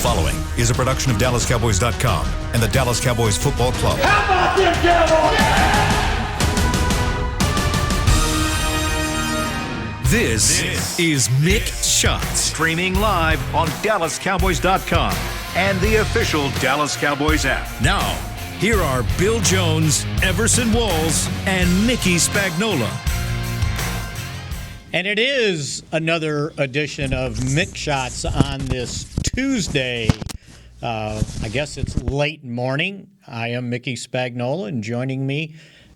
following is a production of DallasCowboys.com and the Dallas Cowboys Football Club. How about them Cowboys? This is Mick Shots, streaming live on DallasCowboys.com and the official Dallas Cowboys app. Now, here are Bill Jones, Everson Walls, and Mickey Spagnola. And it is another edition of Mick Shots on this Tuesday. I guess it's late morning. I am Mickey Spagnola, and joining me,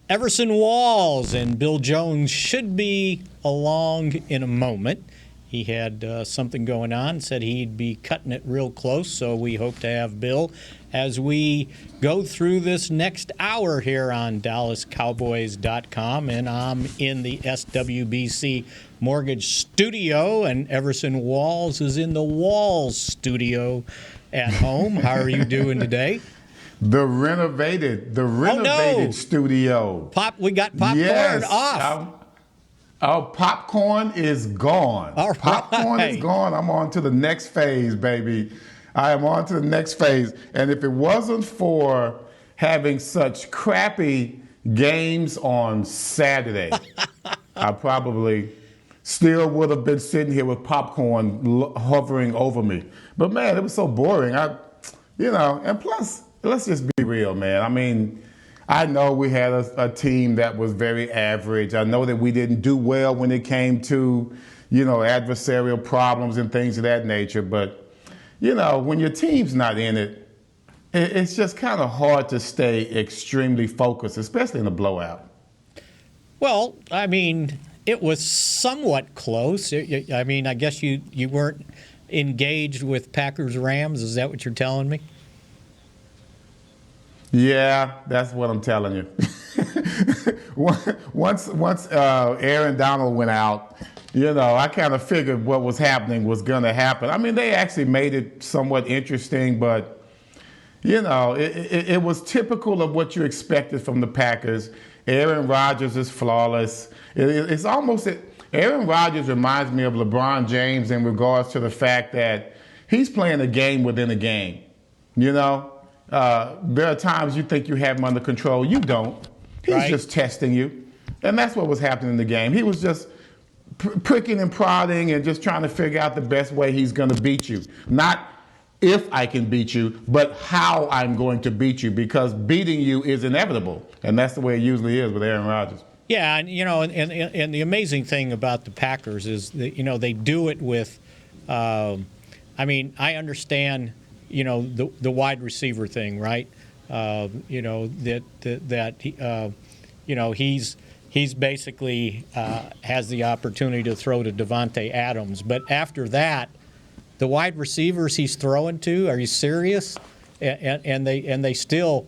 Everson Walls. And Bill Jones should be along in a moment. He had something going on, said he'd be cutting it real close, so we hope to have Bill as we go through this next hour here on DallasCowboys.com. And I'm in the SWBC Mortgage Studio, and Everson Walls is in the Walls Studio at home. How are you doing today? The renovated studio. We got popcorn off. Popcorn is gone. All right. Popcorn is gone. I'm on to the next phase, baby. I am on to the next phase. And if it wasn't for having such crappy games on Saturday, I probably still would have been sitting here with popcorn hovering over me. But, man, it was so boring. And plus, let's just be real, man. I mean, I know we had a team that was very average. I know that we didn't do well when it came to, adversarial problems and things of that nature. But, when your team's not in it, it's just kind of hard to stay extremely focused, especially in a blowout. Well, I mean, it was somewhat close. I mean, I guess you weren't engaged with Packers-Rams. Is that what you're telling me? Yeah, that's what I'm telling you. Once Aaron Donald went out, I kind of figured what was happening was going to happen. I mean, they actually made it somewhat interesting, but, it was typical of what you expected from the Packers. Aaron Rodgers is flawless. It's almost that Aaron Rodgers reminds me of LeBron James in regards to the fact that he's playing a game within a game, There are times you think you have him under control. You don't. He's just testing you. And that's what was happening in the game. He was just pricking and prodding and just trying to figure out the best way he's going to beat you. Not if I can beat you, but how I'm going to beat you, because beating you is inevitable. And that's the way it usually is with Aaron Rodgers. Yeah, and and the amazing thing about the Packers is that, they do it with, I understand, the wide receiver thing, right? He's basically has the opportunity to throw to Devontae Adams. But after that, the wide receivers he's throwing to, are you serious? And they still,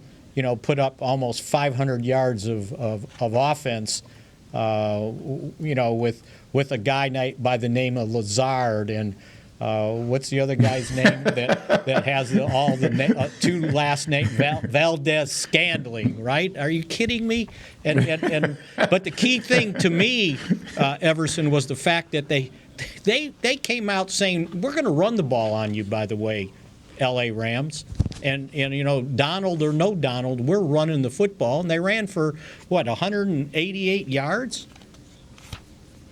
put up almost 500 yards of offense, with a guy by the name of Lazard and. What's the other guy's name that has two last names? Valdez Scandling, right? Are you kidding me? But the key thing to me, Everson, was the fact that they came out saying, we're going to run the ball on you, by the way, L.A. Rams. And Donald or no Donald, we're running the football. And they ran for, 188 yards?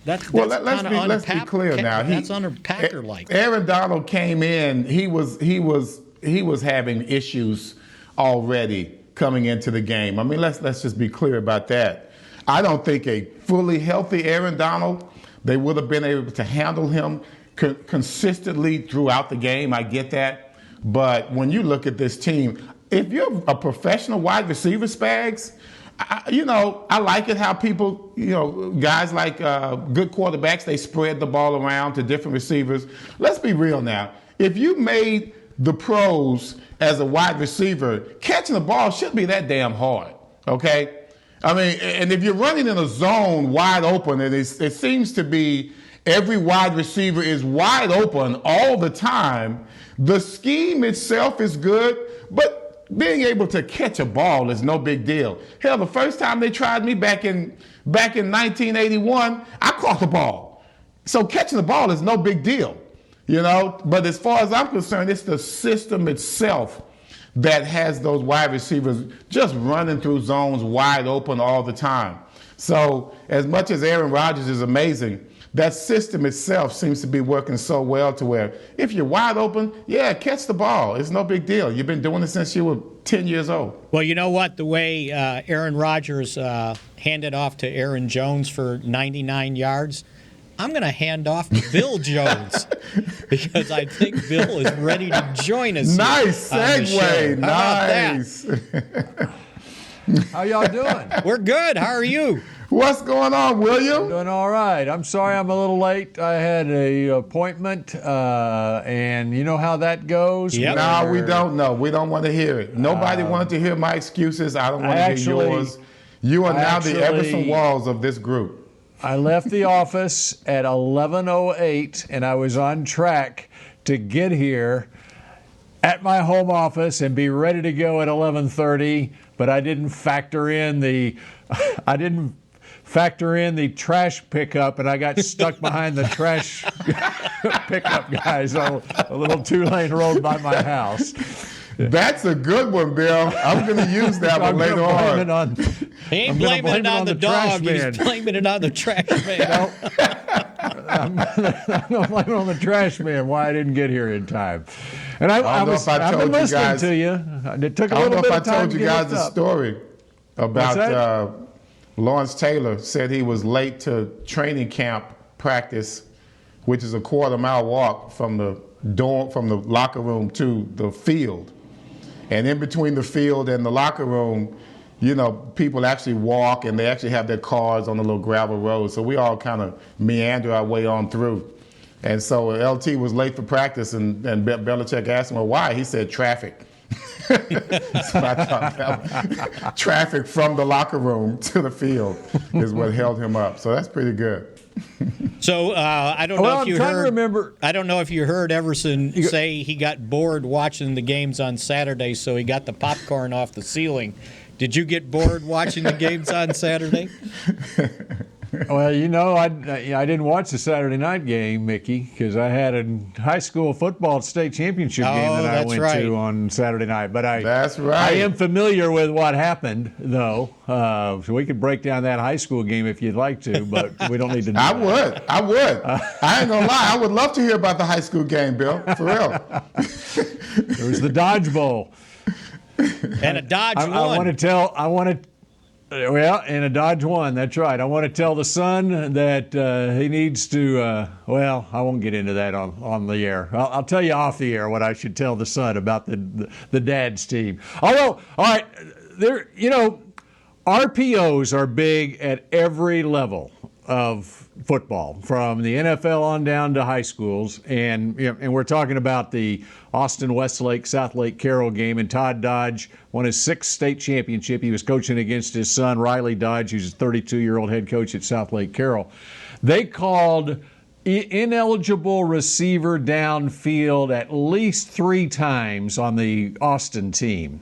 Let's be clear now. That's under Packer-like. Aaron Donald came in. He was having issues already coming into the game. I mean, let's just be clear about that. I don't think a fully healthy Aaron Donald, they would have been able to handle him consistently throughout the game. I get that, but when you look at this team, if you're a professional wide receiver, Spags. I like it how people, guys like good quarterbacks, they spread the ball around to different receivers. Let's be real now. If you made the pros as a wide receiver, catching the ball shouldn't be that damn hard, okay? I mean, and if you're running in a zone wide open, and it seems to be every wide receiver is wide open all the time, the scheme itself is good, but being able to catch a ball is no big deal. Hell, the first time they tried me back in 1981, I caught the ball. So catching the ball is no big deal. But as far as I'm concerned, it's the system itself that has those wide receivers just running through zones wide open all the time. So as much as Aaron Rodgers is amazing, that system itself seems to be working so well to where if you're wide open, catch the ball. It's no big deal. You've been doing it since you were 10 years old. Well, you know what? The way Aaron Rodgers handed off to Aaron Jones for 99 yards, I'm going to hand off to Bill Jones because I think Bill is ready to join us. Nice segue. Nice. How y'all doing? We're good. How are you? What's going on, William? I'm doing all right. I'm sorry I'm a little late. I had an appointment, and you know how that goes? Yep. No, we don't know. We don't want to hear it. Nobody wanted to hear my excuses. I don't want to hear yours. You are now the Everson walls of this group. I left the office at 11:08, and I was on track to get here at my home office and be ready to go at 11:30, but I didn't factor in the trash pickup, and I got stuck behind the trash pickup guys. So a little 2-lane road by my house. That's a good one, Bill. I'm going to use that one later on. He ain't blaming it on the dog. He's blaming it on the trash man. I'm going to blame it on the trash man why I didn't get here in time. And I've been listening to you. It took a little bit of time. I told you guys a story about Lawrence Taylor said he was late to training camp practice, which is a quarter-mile walk from the locker room to the field. And in between the field and the locker room, people actually walk and they actually have their cars on the little gravel road. So we all kind of meander our way on through. And so LT was late for practice and Belichick asked him, well, why? He said traffic. So I thought traffic from the locker room to the field is what held him up. So that's pretty good. So I don't know if you heard Everson say he got bored watching the games on Saturday, so he got the popcorn off the ceiling. Did you get bored watching the games on Saturday? Well, I didn't watch the Saturday night game, Mickey, because I had a high school football state championship game that I went to on Saturday night. But that's right. I am familiar with what happened, though. So we could break down that high school game if you'd like to, but we don't need to do I that. would. I ain't gonna lie. I would love to hear about the high school game, Bill. For real. There was the Dodge Bowl. And a Dodge won. And a Dodge won. That's right. I want to tell the son that he needs to. I won't get into that on the air. I'll tell you off the air what I should tell the son about the dad's team. Although, all right, RPOs are big at every level of football, from the NFL on down to high schools, and we're talking about the Austin Westlake South Lake Carroll game, and Todd Dodge won his 6th state championship. He was coaching against his son Riley Dodge, who's a 32-year-old head coach at South Lake Carroll. They called ineligible receiver downfield at least 3 times on the Austin team,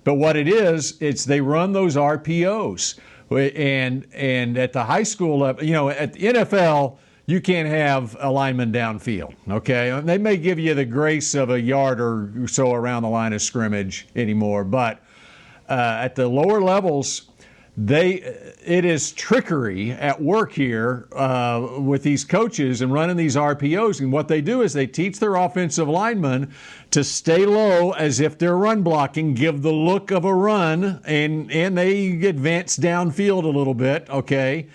but what it is, they run those RPOs. And at the high school level, at the NFL, you can't have a lineman downfield, okay? They may give you the grace of a yard or so around the line of scrimmage anymore, but at the lower levels, it is trickery at work here with these coaches and running these RPOs. And what they do is they teach their offensive linemen to stay low as if they're run blocking, give the look of a run, and they advance downfield a little bit, okay?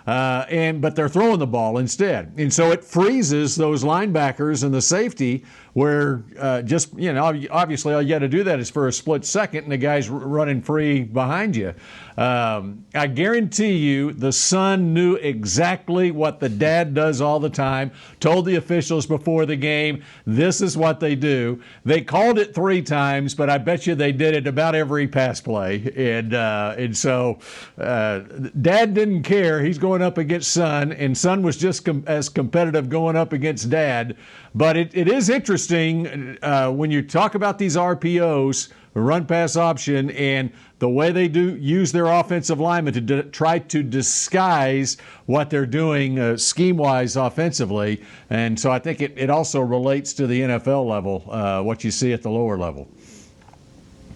But they're throwing the ball instead. And so it freezes those linebackers and the safety where obviously all you got to do that is for a split second and the guy's running free behind you. I guarantee you the son knew exactly what the dad does all the time, told the officials before the game, this is what they do. They called it 3 times, but I bet you they did it about every pass play. And so dad didn't care. He's going up against son, and son was just as competitive going up against dad. But it is interesting when you talk about these RPOs run pass option, and the way they do use their offensive linemen to try to disguise what they're doing scheme-wise offensively. And so I think it also relates to the NFL level, what you see at the lower level.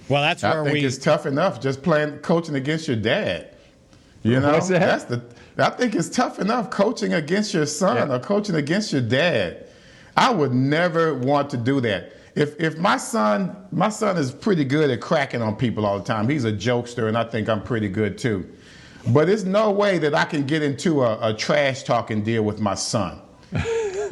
Well, that's where I think it's tough enough just coaching against your dad. You know, What's that? I think it's tough enough coaching against your son or coaching against your dad. I would never want to do that. If my son is pretty good at cracking on people all the time. He's a jokester, and I think I'm pretty good too. But there's no way that I can get into a trash talking deal with my son.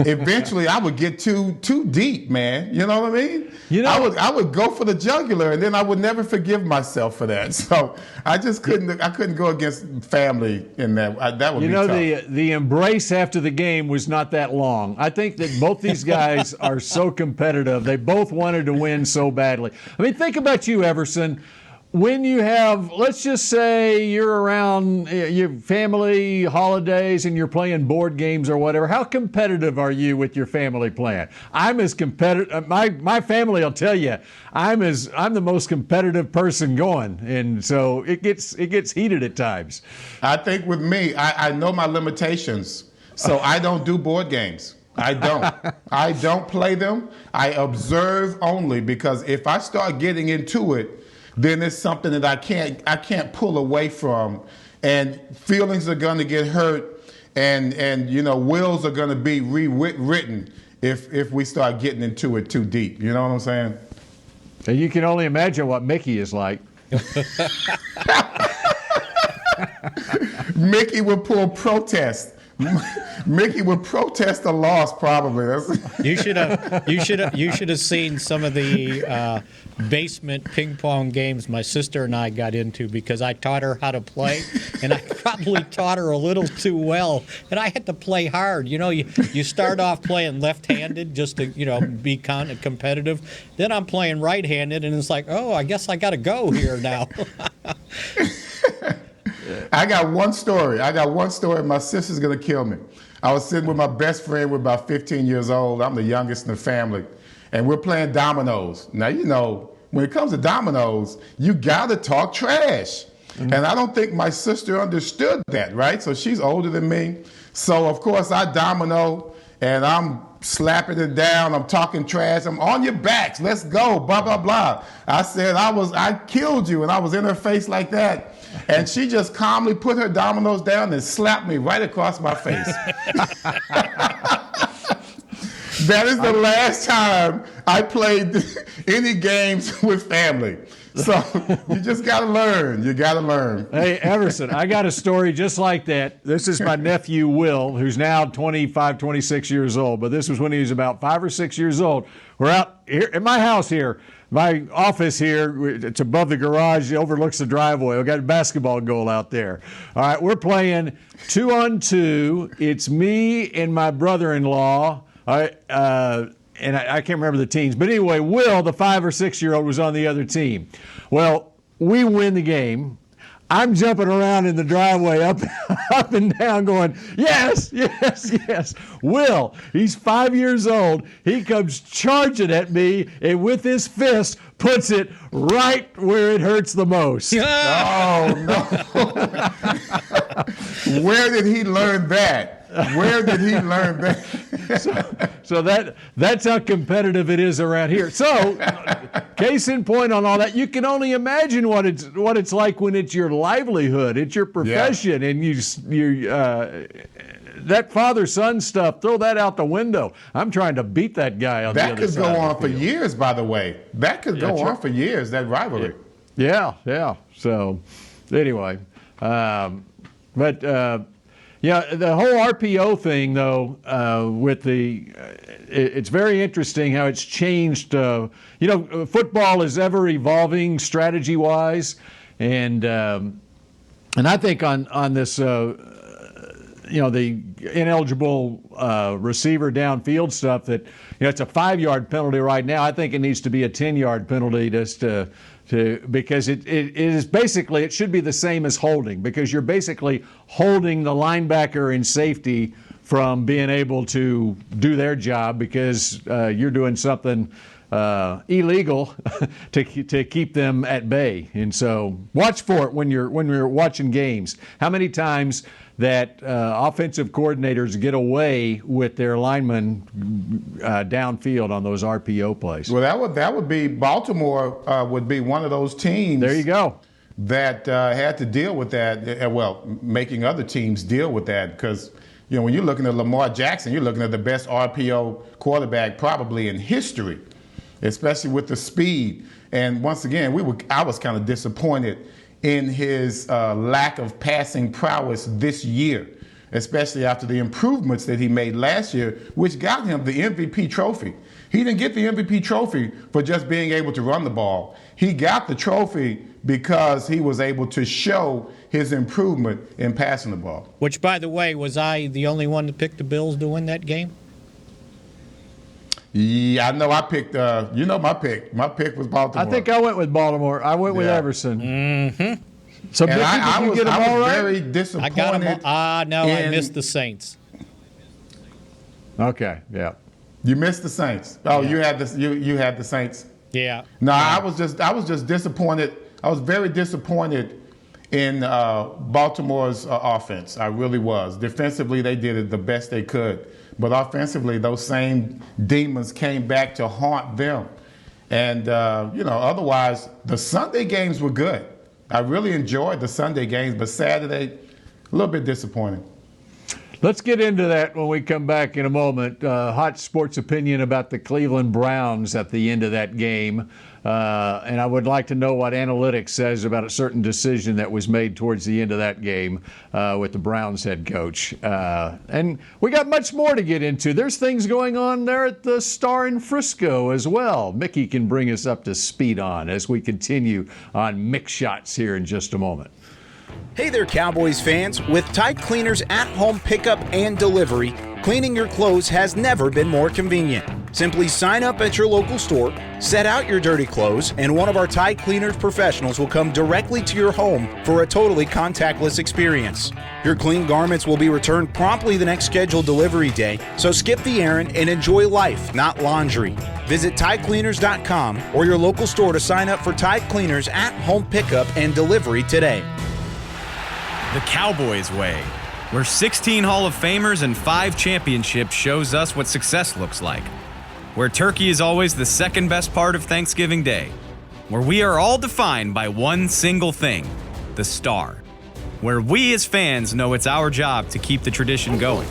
Eventually, I would get too deep, man. You know what I mean? You know, I would go for the jugular, and then I would never forgive myself for that. So I just couldn't. I couldn't go against family in that. That would be tough. The embrace after the game was not that long. I think that both these guys are so competitive. They both wanted to win so badly. I mean, think about you, Everson. When you have, let's just say you're around your family holidays and you're playing board games or whatever, how competitive are you with your family playing? I'm as competitive. My family will tell you I'm the most competitive person going, and so it gets heated at times. I think with me, I know my limitations, so I don't do board games. I don't. I don't play them. I observe only, because if I start getting into it, then it's something that I can't pull away from, and feelings are going to get hurt, and wills are going to be rewritten if we start getting into it too deep. You know what I'm saying? And you can only imagine what Mickey is like. Mickey would pull protest. Mickey would protest a loss, probably. You should have seen some of the basement ping pong games my sister and I got into, because I taught her how to play, and I probably taught her a little too well, and I had to play hard. You start off playing left-handed just to be kind of competitive. Then I'm playing right-handed, and it's like, oh, I guess I got to go here now. I got one story. My sister's going to kill me. I was sitting with my best friend. We're about 15 years old. I'm the youngest in the family. And we're playing dominoes. Now, when it comes to dominoes, you got to talk trash. Mm-hmm. And I don't think my sister understood that, right? So she's older than me. So, of course, I domino, and I'm slapping it down. I'm talking trash. I'm on your backs. Let's go, blah, blah, blah. I said, I killed you, and I was in her face like that. And she just calmly put her dominoes down and slapped me right across my face. That is the last time I played any games with family. So you just got to learn. You got to learn. Hey, Everson, I got a story just like that. This is my nephew, Will, who's now 25, 26 years old. But this was when he was about 5 or 6 years old. We're out here at my house here. My office here, it's above the garage. It overlooks the driveway. We've got a basketball goal out there. All right, we're playing 2-on-2. It's me and my brother-in-law. All right, and I can't remember the teams. But anyway, Will, the 5 or 6 year old, was on the other team. Well, we win the game. I'm jumping around in the driveway up and down going, yes, yes, yes. Will, he's 5 years old. He comes charging at me, and with his fist puts it right where it hurts the most. Oh, no. Where did he learn that? Where did he learn that? So that's how competitive it is around here. So, case in point on all that, you can only imagine what it's like when it's your livelihood, it's your profession, and you that father-son stuff, throw that out the window. I'm trying to beat that guy on the other side. That could go on for years, by the way. That could go on for years, that rivalry. Yeah. So, anyway, yeah, the whole RPO thing, though, with it's very interesting how it's changed. Football is ever evolving strategy-wise, and I think on this, the ineligible receiver downfield stuff, that it's a 5-yard penalty right now. I think it needs to be a 10-yard penalty just because it is basically, it should be the same as holding, because you're basically holding the linebacker and safety from being able to do their job, because you're doing something illegal to keep them at bay. And so watch for it when you're watching games. How many times that offensive coordinators get away with their linemen downfield on those RPO plays? Well, that would be Baltimore would be one of those teams. There you go. That had to deal with that. Making other teams deal with that because when you're looking at Lamar Jackson, you're looking at the best RPO quarterback probably in history, especially with the speed. And once again, I was kind of disappointed in his lack of passing prowess this year, especially after the improvements that he made last year, which got him the MVP trophy. He didn't get the MVP trophy for just being able to run the ball. He got the trophy because he was able to show his improvement in passing the ball. Which, by the way, was I the only one to pick the Bills to win that game? Yeah, I know I picked, my pick. My pick was Baltimore. I think I went with Baltimore. I went with Everson. Mm-hmm. So, Mickey, did you get them all right? Very disappointed. I got them all. No, I missed the Saints. Okay, yeah. You missed the Saints. Oh, yeah. You had the Saints. Yeah. No, I was just disappointed. I was very disappointed in Baltimore's offense. I really was. Defensively, they did it the best they could. But offensively, those same demons came back to haunt them. And, otherwise, the Sunday games were good. I really enjoyed the Sunday games, but Saturday, a little bit disappointing. Let's get into that when we come back in a moment. Hot sports opinion about the Cleveland Browns at the end of that game. And I would like to know what analytics says about a certain decision that was made towards the end of that game with the Browns head coach. And we got much more to get into. There's things going on there at the Star in Frisco as well. Mickey can bring us up to speed on as we continue on Mick Shots here in just a moment. Hey there, Cowboys fans. With Tide Cleaners at-home pickup and delivery, cleaning your clothes has never been more convenient. Simply sign up at your local store, set out your dirty clothes, and one of our Tide Cleaners professionals will come directly to your home for a totally contactless experience. Your clean garments will be returned promptly the next scheduled delivery day, so skip the errand and enjoy life, not laundry. Visit TideCleaners.com or your local store to sign up for Tide Cleaners at-home pickup and delivery today. The Cowboys way, where 16 Hall of Famers and 5 championships shows us what success looks like. Where turkey is always the second best part of Thanksgiving Day. Where we are all defined by one single thing, the star. Where we as fans know it's our job to keep the tradition going.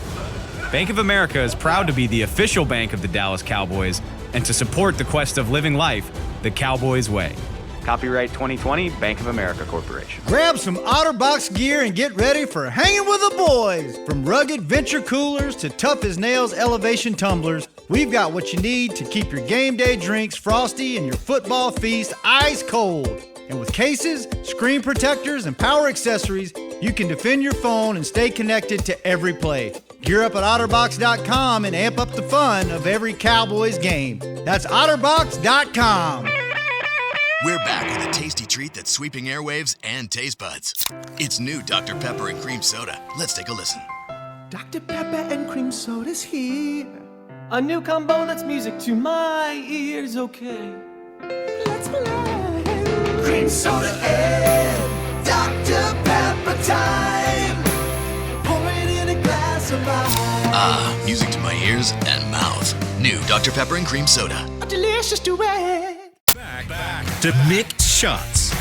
Bank of America is proud to be the official bank of the Dallas Cowboys and to support the quest of living life the Cowboys way. Copyright 2020, Bank of America Corporation. Grab some OtterBox gear and get ready for hanging with the boys. From rugged venture coolers to tough as nails elevation tumblers, we've got what you need to keep your game day drinks frosty and your football feast ice cold. And with cases, screen protectors, and power accessories, you can defend your phone and stay connected to every play. Gear up at OtterBox.com and amp up the fun of every Cowboys game. That's OtterBox.com. We're back with a tasty treat that's sweeping airwaves and taste buds. It's new Dr. Pepper and Cream Soda. Let's take a listen. Dr. Pepper and Cream Soda's here. A new combo that's music to my ears, okay. Let's play. Cream Soda and Dr. Pepper time. Pour it in a glass of ice. Ah, music to my ears and mouth. New Dr. Pepper and Cream Soda. A delicious duet. Back to Mick Shots.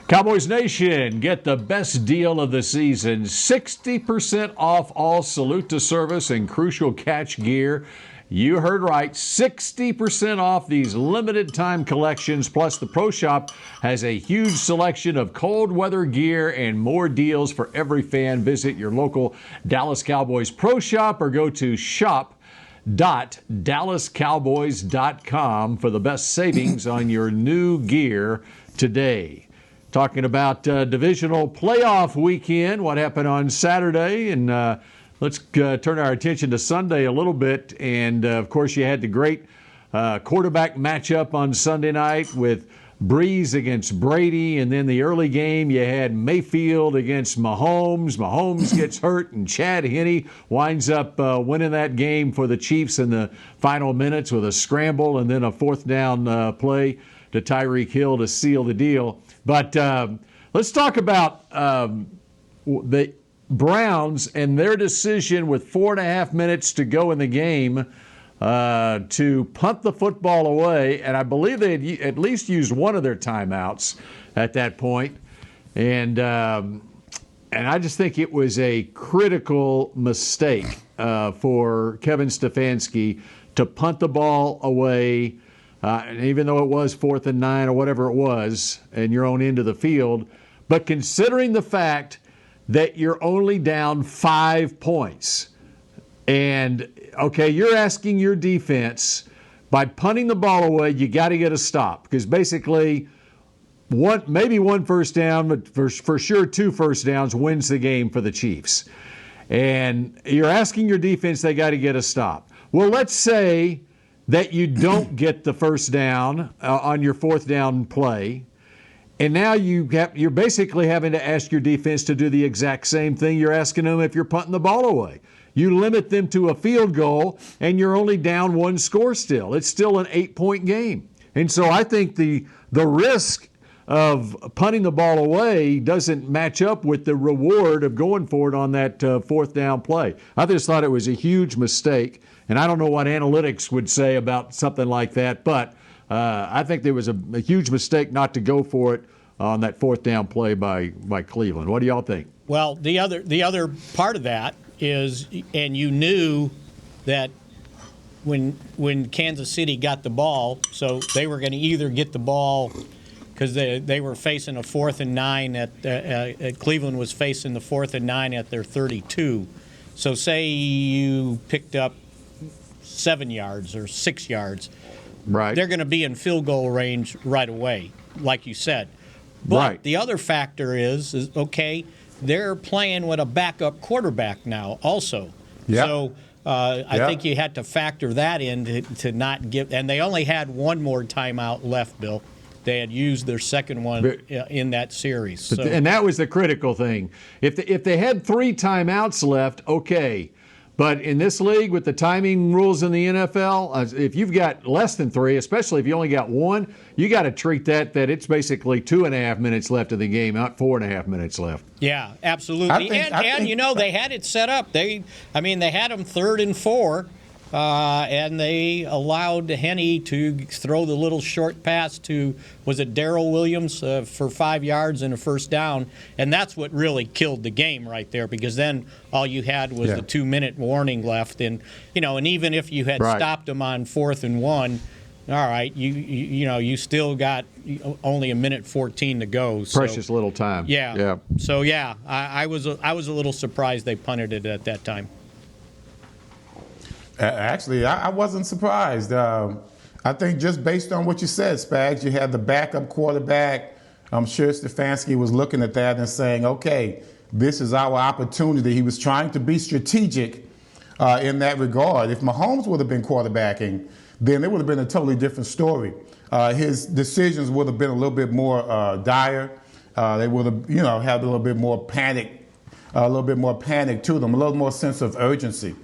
Cowboys Nation, get the best deal of the season. 60% off all salute to service and crucial catch gear. You heard right, 60% off these limited time collections. Plus, the Pro Shop has a huge selection of cold weather gear and more deals for every fan. Visit your local Dallas Cowboys Pro Shop or go to shop.dallascowboys.com for the best savings on your new gear today. Talking about divisional playoff weekend, what happened on Saturday, and let's turn our attention to Sunday a little bit. And, of course, you had the great quarterback matchup on Sunday night with Breeze against Brady, and then the early game you had Mayfield against Mahomes. Mahomes gets hurt, and Chad Henne winds up winning that game for the Chiefs in the final minutes with a scramble and then a fourth down play to Tyreek Hill to seal the deal. But let's talk about the Browns and their decision with 4.5 minutes to go in the game to punt the football away, and I believe they had at least used one of their timeouts at that point. And I just think it was a critical mistake for Kevin Stefanski to punt the ball away, and even though it was 4th and 9 or whatever it was, and your own end of the field. But considering the fact that you're only down 5 points, and, okay, you're asking your defense, by punting the ball away, you got to get a stop. Because basically, maybe one first down, but for sure 2 first downs wins the game for the Chiefs. And you're asking your defense, they got to get a stop. Well, let's say that you don't get the first down on your 4th down play. And now you're basically having to ask your defense to do the exact same thing you're asking them if you're punting the ball away. You limit them to a field goal, and you're only down 1 score still. It's still an 8-point game. And so I think the risk of punting the ball away doesn't match up with the reward of going for it on that 4th down play. I just thought it was a huge mistake, and I don't know what analytics would say about something like that, but I think there was a huge mistake not to go for it on that 4th down play by Cleveland. What do y'all think? Well, the other part of that is, and you knew that when Kansas City got the ball, so they were going to either get the ball because they were facing a 4th and 9 at Cleveland was facing the 4th and 9 at their 32. So say you picked up 7 yards or 6 yards, right? They're going to be in field goal range right away, like you said. But right. The other factor is okay, they're playing with a backup quarterback now also. Yep. So I think you had to factor that in to not give – and they only had one more timeout left, Bill. They had used their second one in that series. So. And that was the critical thing. If they had 3 timeouts left, okay. But in this league, with the timing rules in the NFL, if you've got less than 3, especially if you only got 1, you got to treat that it's basically 2.5 minutes left of the game, not 4.5 minutes left. Yeah, absolutely. And you know, they had it set up. They had them 3rd and 4, and they allowed Henne to throw the little short pass to, was it Darrell Williams for 5 yards and a first down, and that's what really killed the game right there, because then all you had was the 2-minute warning left, and and even if you had stopped them on 4th and 1, all right, you still got only 1:14 to go. So, precious little time. Yeah. So I was a little surprised they punted it at that time. Actually, I wasn't surprised. I think just based on what you said, Spags, you had the backup quarterback. I'm sure Stefanski was looking at that and saying, okay, this is our opportunity. He was trying to be strategic in that regard. If Mahomes would have been quarterbacking, then it would have been a totally different story. His decisions would have been a little bit more dire. They would have, had a little bit more panic to them, a little more sense of urgency.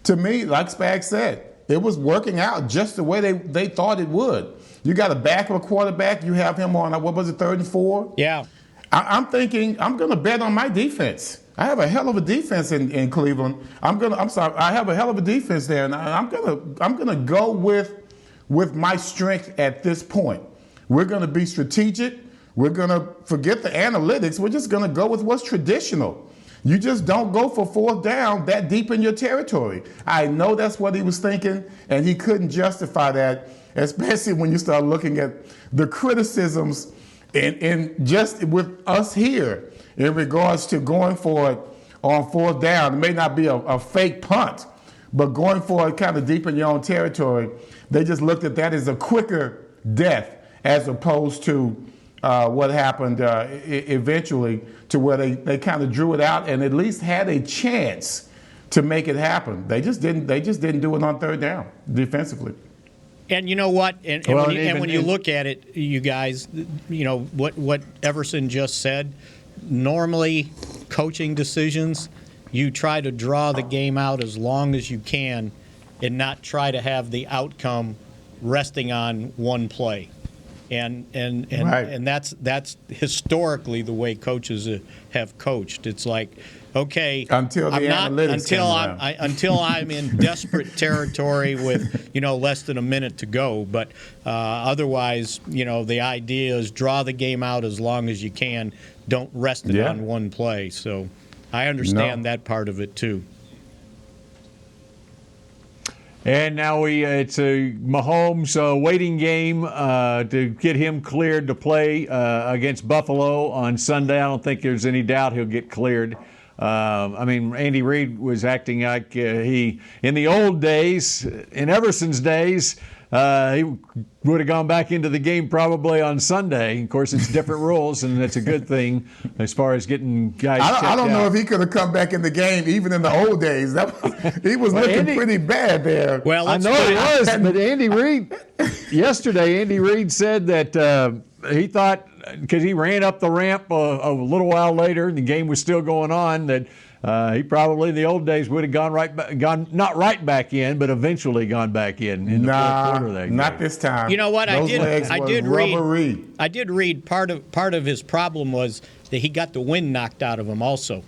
To me, like Spag said, it was working out just the way they thought it would. You got a backup quarterback. You have him on, 3rd and 4? Yeah. I'm thinking I'm going to bet on my defense. I have a hell of a defense in Cleveland. I have a hell of a defense there, and I'm gonna go with my strength at this point. We're going to be strategic. We're going to forget the analytics. We're just going to go with what's traditional. You just don't go for 4th down that deep in your territory. I know that's what he was thinking, and he couldn't justify that, especially when you start looking at the criticisms in just with us here in regards to going for it on 4th down. It may not be a fake punt, but going for it kind of deep in your own territory. They just looked at that as a quicker death as opposed to what happened eventually, to where they kind of drew it out and at least had a chance to make it happen. They just didn't do it on 3rd down defensively. And you know what? And when you look at it, you guys, you know what Everson just said. Normally, coaching decisions, you try to draw the game out as long as you can, and not try to have the outcome resting on one play. And that's historically the way coaches have coached. It's like, okay, until I'm in desperate territory with less than a minute to go. But otherwise, the idea is draw the game out as long as you can. Don't rest it on one play. So I understand that part of it too. And now it's a Mahomes waiting game to get him cleared to play against Buffalo on Sunday. I don't think there's any doubt he'll get cleared. Andy Reid was acting like in the old days, in Everson's days, he would have gone back into the game probably on Sunday. Of course, it's different rules, and it's a good thing as far as getting guys checked out. I don't know if he could have come back in the game even in the old days. He was looking pretty bad there. Well, I know it was, but Andy Reid said that he thought, because he ran up the ramp a little while later and the game was still going on, that he probably in the old days would have gone not right back in, but eventually gone back in the fourth quarter. There, not this time. You know what? I did read part of his problem was that he got the wind knocked out of him also,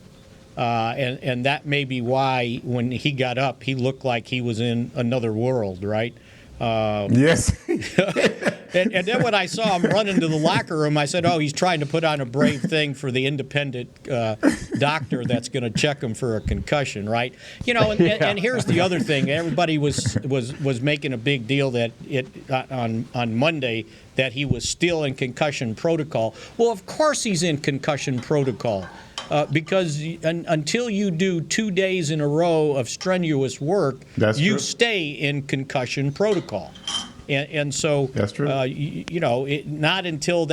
and that may be why when he got up he looked like he was in another world, right? Yes. And then when I saw him run into the locker room, I said, oh, he's trying to put on a brave thing for the independent doctor that's going to check him for a concussion, right? And here's the other thing. Everybody was making a big deal that on Monday that he was still in concussion protocol. Well, of course he's in concussion protocol. Because until you do 2 days in a row of strenuous work, you stay in concussion protocol. And so that's true. Not until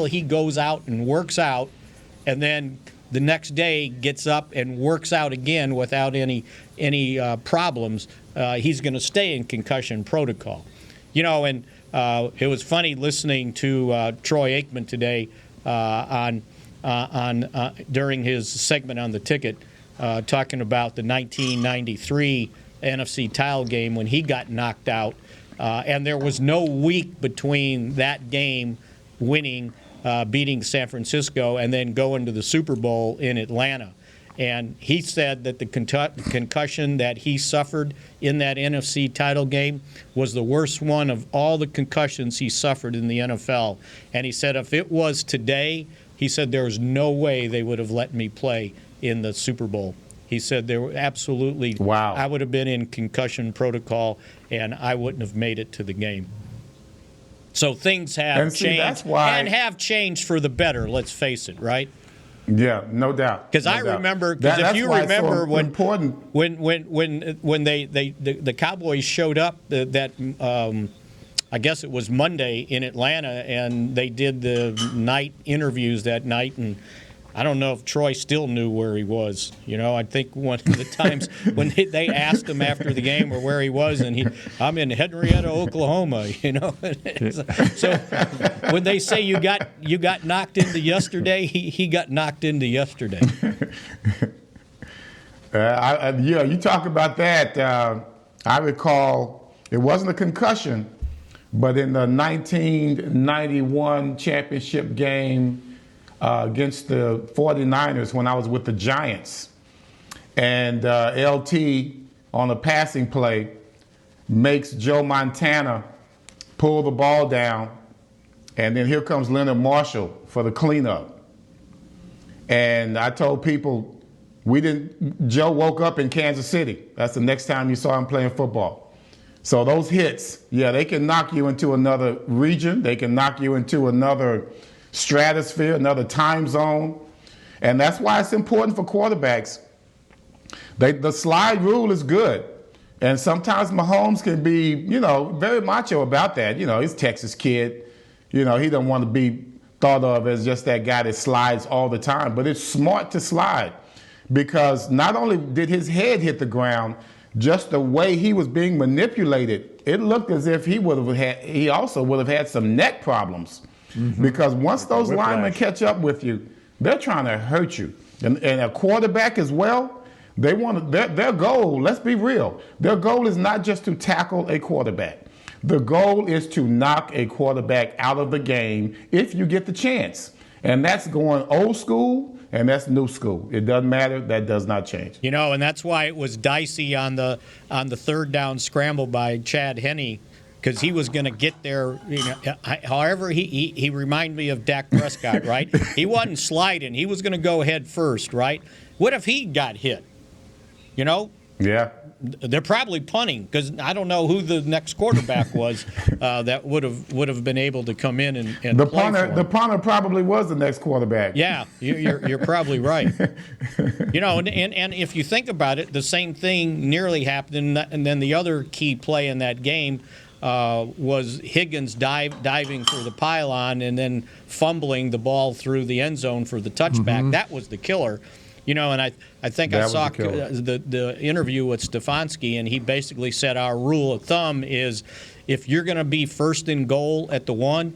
he goes out and works out, and then the next day gets up and works out again without any problems, he's going to stay in concussion protocol. And it was funny listening to Troy Aikman today during his segment on the ticket, talking about the 1993 NFC title game when he got knocked out. And there was no week between that game winning, beating San Francisco, and then going to the Super Bowl in Atlanta. And he said that the concussion that he suffered in that NFC title game was the worst one of all the concussions he suffered in the NFL. And he said if it was today, he said there was no way they would have let me play in the Super Bowl. He said there were absolutely. Wow. I would have been in concussion protocol, and I wouldn't have made it to the game. So things have changed, and have changed for the better. Let's face it, right? Yeah, no doubt. Because I remember, if you remember when the Cowboys showed up I guess it was Monday in Atlanta, and they did the night interviews that night, and I don't know if Troy still knew where he was. I think one of the times when they asked him after the game or where he was, and I'm in Henrietta, Oklahoma. So when they say you got knocked into yesterday, he got knocked into yesterday. You talk about that. I recall it wasn't a concussion, but in the 1991 championship game against the 49ers when I was with the Giants, and LT on a passing play makes Joe Montana pull the ball down, and then here comes Leonard Marshall for the cleanup. And I told people Joe woke up in Kansas City. That's the next time you saw him playing football. So those hits, they can knock you into another region. They can knock you into another stratosphere, another time zone. And that's why it's important for quarterbacks. The slide rule is good. And sometimes Mahomes can be, very macho about that. He's a Texas kid. He doesn't want to be thought of as just that guy that slides all the time. But it's smart to slide because not only did his head hit the ground, just the way he was being manipulated, it looked as if he also would have had some neck problems. Because once those linemen catch up with you, they're trying to hurt you. And a quarterback as well, they want their goal, let's be real, their goal is not just to tackle a quarterback. The goal is to knock a quarterback out of the game if you get the chance. And that's going old school and that's new school. It doesn't matter. That does not change. You know, and that's why it was dicey on the third down scramble by Chad Henne, because he was going to get there. You know, however, he reminded me of Dak Prescott, right? He wasn't sliding. He was going to go head first, right? What if he got hit? You know? Yeah. They're probably punting, because I don't know who the next quarterback was that would have been able to come in and the play punter. for him. The punter probably was the next quarterback. Yeah, you're probably right. You know, and if you think about it, the same thing nearly happened, and then the other key play in that game was Higgins diving for the pylon and then fumbling the ball through the end zone for the touchback. That was the killer. You know, and I think I saw the interview with Stefanski, and he basically said our rule of thumb is if you're going to be first and goal at the one,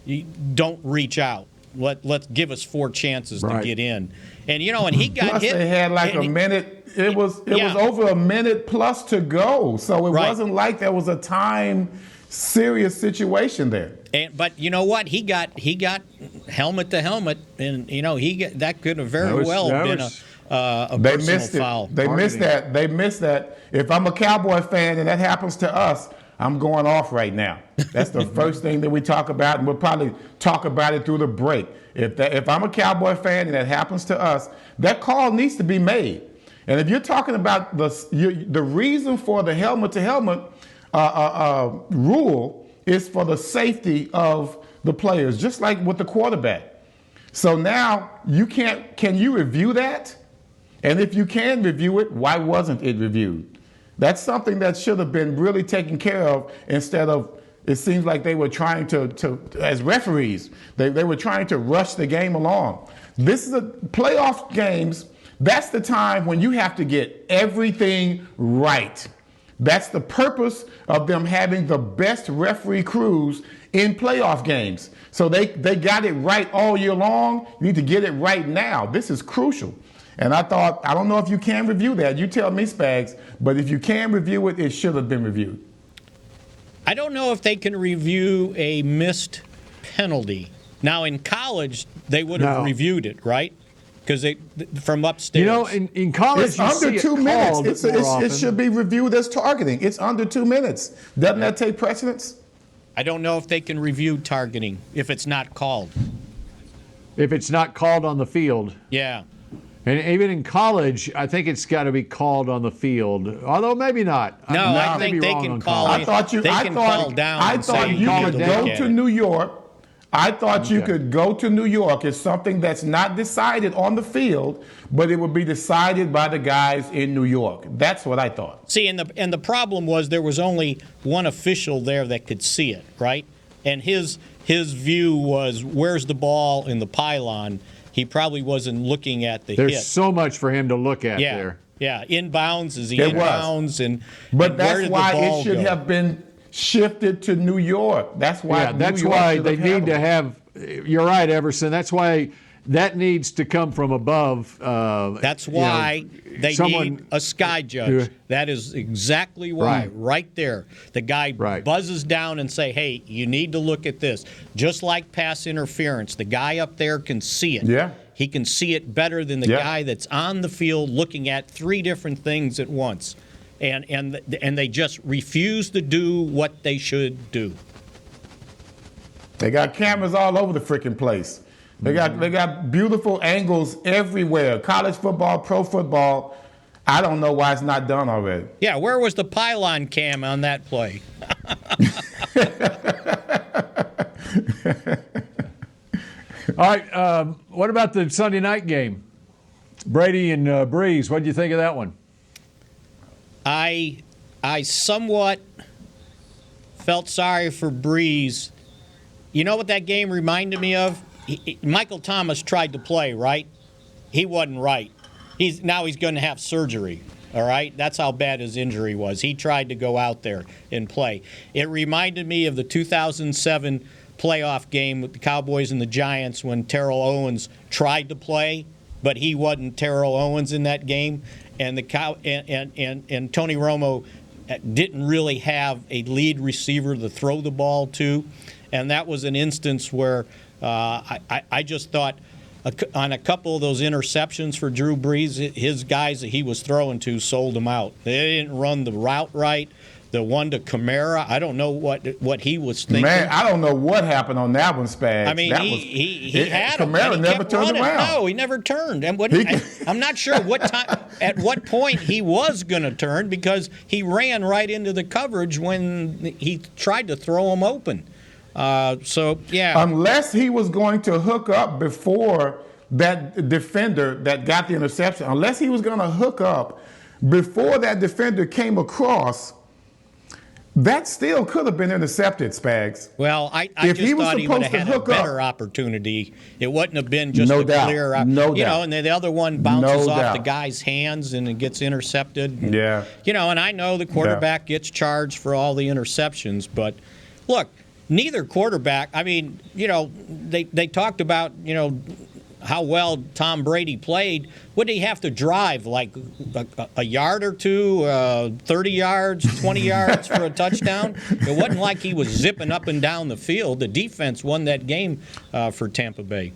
you don't reach out. Let's give us 4 chances to get in. And, you know, and he got plus hit. They had like a minute. It was over a minute plus to go. So it wasn't like there was a serious situation there. But you know what? He got helmet to helmet, and you know that could have very well been a personal foul. They missed that. They missed that. If I'm a Cowboy fan and that happens to us, I'm going off right now. That's the first thing that we talk about, and we'll probably talk about it through the break. If I'm a Cowboy fan and that happens to us, that call needs to be made. And if you're talking about the reason for the helmet to helmet rule is for the safety of the players, just like with the quarterback. So now can you review that? And if you can review it, why wasn't it reviewed? That's something that should have been really taken care of instead of, it seems like they were trying to as referees, they were trying to rush the game along. This is playoff games. That's the time when you have to get everything right. That's the purpose of them having the best referee crews in playoff games. So they got it right all year long. You need to get it right now. This is crucial. And I don't know if you can review that. You tell me, Spags, but if you can review it, it should have been reviewed. I don't know if they can review a missed penalty. Now, in college, they would have reviewed it, right? Because from upstairs. You know, in college, it's under 2 minutes. It should be reviewed as targeting. It's under 2 minutes. Doesn't that take precedence? I don't know if they can review targeting if it's not called. If it's not called on the field. Yeah. And even in college, I think it's got to be called on the field. Although maybe not. No, I think they can call it. I thought you could go to New York. I thought you could go to New York. It's something that's not decided on the field, but it would be decided by the guys in New York. That's what I thought. See, and the problem was there was only one official there that could see it, right? And his view was, where's the ball in the pylon? He probably wasn't looking at the hit. There's so much for him to look at there. Yeah, inbounds, is he inbounds? But that's why it should have been shifted to New York. That's why. Yeah, that's why they need to have. You're right, Everson. That's why that needs to come from above. That's why they need a sky judge. That is exactly why. Right there, the guy buzzes down and say, "Hey, you need to look at this." Just like pass interference, the guy up there can see it. Yeah. He can see it better than the guy that's on the field looking at 3 different things at once. And they just refuse to do what they should do. They got cameras all over the freaking place. They got beautiful angles everywhere. College football, pro football. I don't know why it's not done already. Yeah, where was the pylon cam on that play? All right, what about the Sunday night game? Brady and Breeze, what did you think of that one? I somewhat felt sorry for Breeze. You know what that game reminded me of? Michael Thomas tried to play, right? He wasn't right. Now he's going to have surgery. All right? That's how bad his injury was. He tried to go out there and play. It reminded me of the 2007 playoff game with the Cowboys and the Giants when Terrell Owens tried to play, but he wasn't Terrell Owens in that game. And and Tony Romo didn't really have a lead receiver to throw the ball to. And that was an instance where I just thought on a couple of those interceptions for Drew Brees, his guys that he was throwing to sold him out. They didn't run the route right. The one to Kamara, I don't know what he was thinking. Man, I don't know what happened on that one, Spags. I mean, he had him. Kamara He never kept turned running. around. No, he never turned. And I'm not sure at what point he was going to turn, because he ran right into the coverage when he tried to throw him open. So, yeah. Unless he was going to hook up before that defender that got the interception, unless he was going to hook up before that defender came across, that still could have been intercepted, Spags. Well, I just thought he would have had a better opportunity. It wouldn't have been just a clear – No doubt. You know, and the other one bounces off the guy's hands and it gets intercepted. Yeah. You know, and I know the quarterback gets charged for all the interceptions, but look, neither quarterback – I mean, you know, they talked about, you know, how well Tom Brady played. Would he have to drive like a yard or two, 30 yards, 20 yards for a touchdown? It wasn't like he was zipping up and down the field. The defense won that game for Tampa Bay.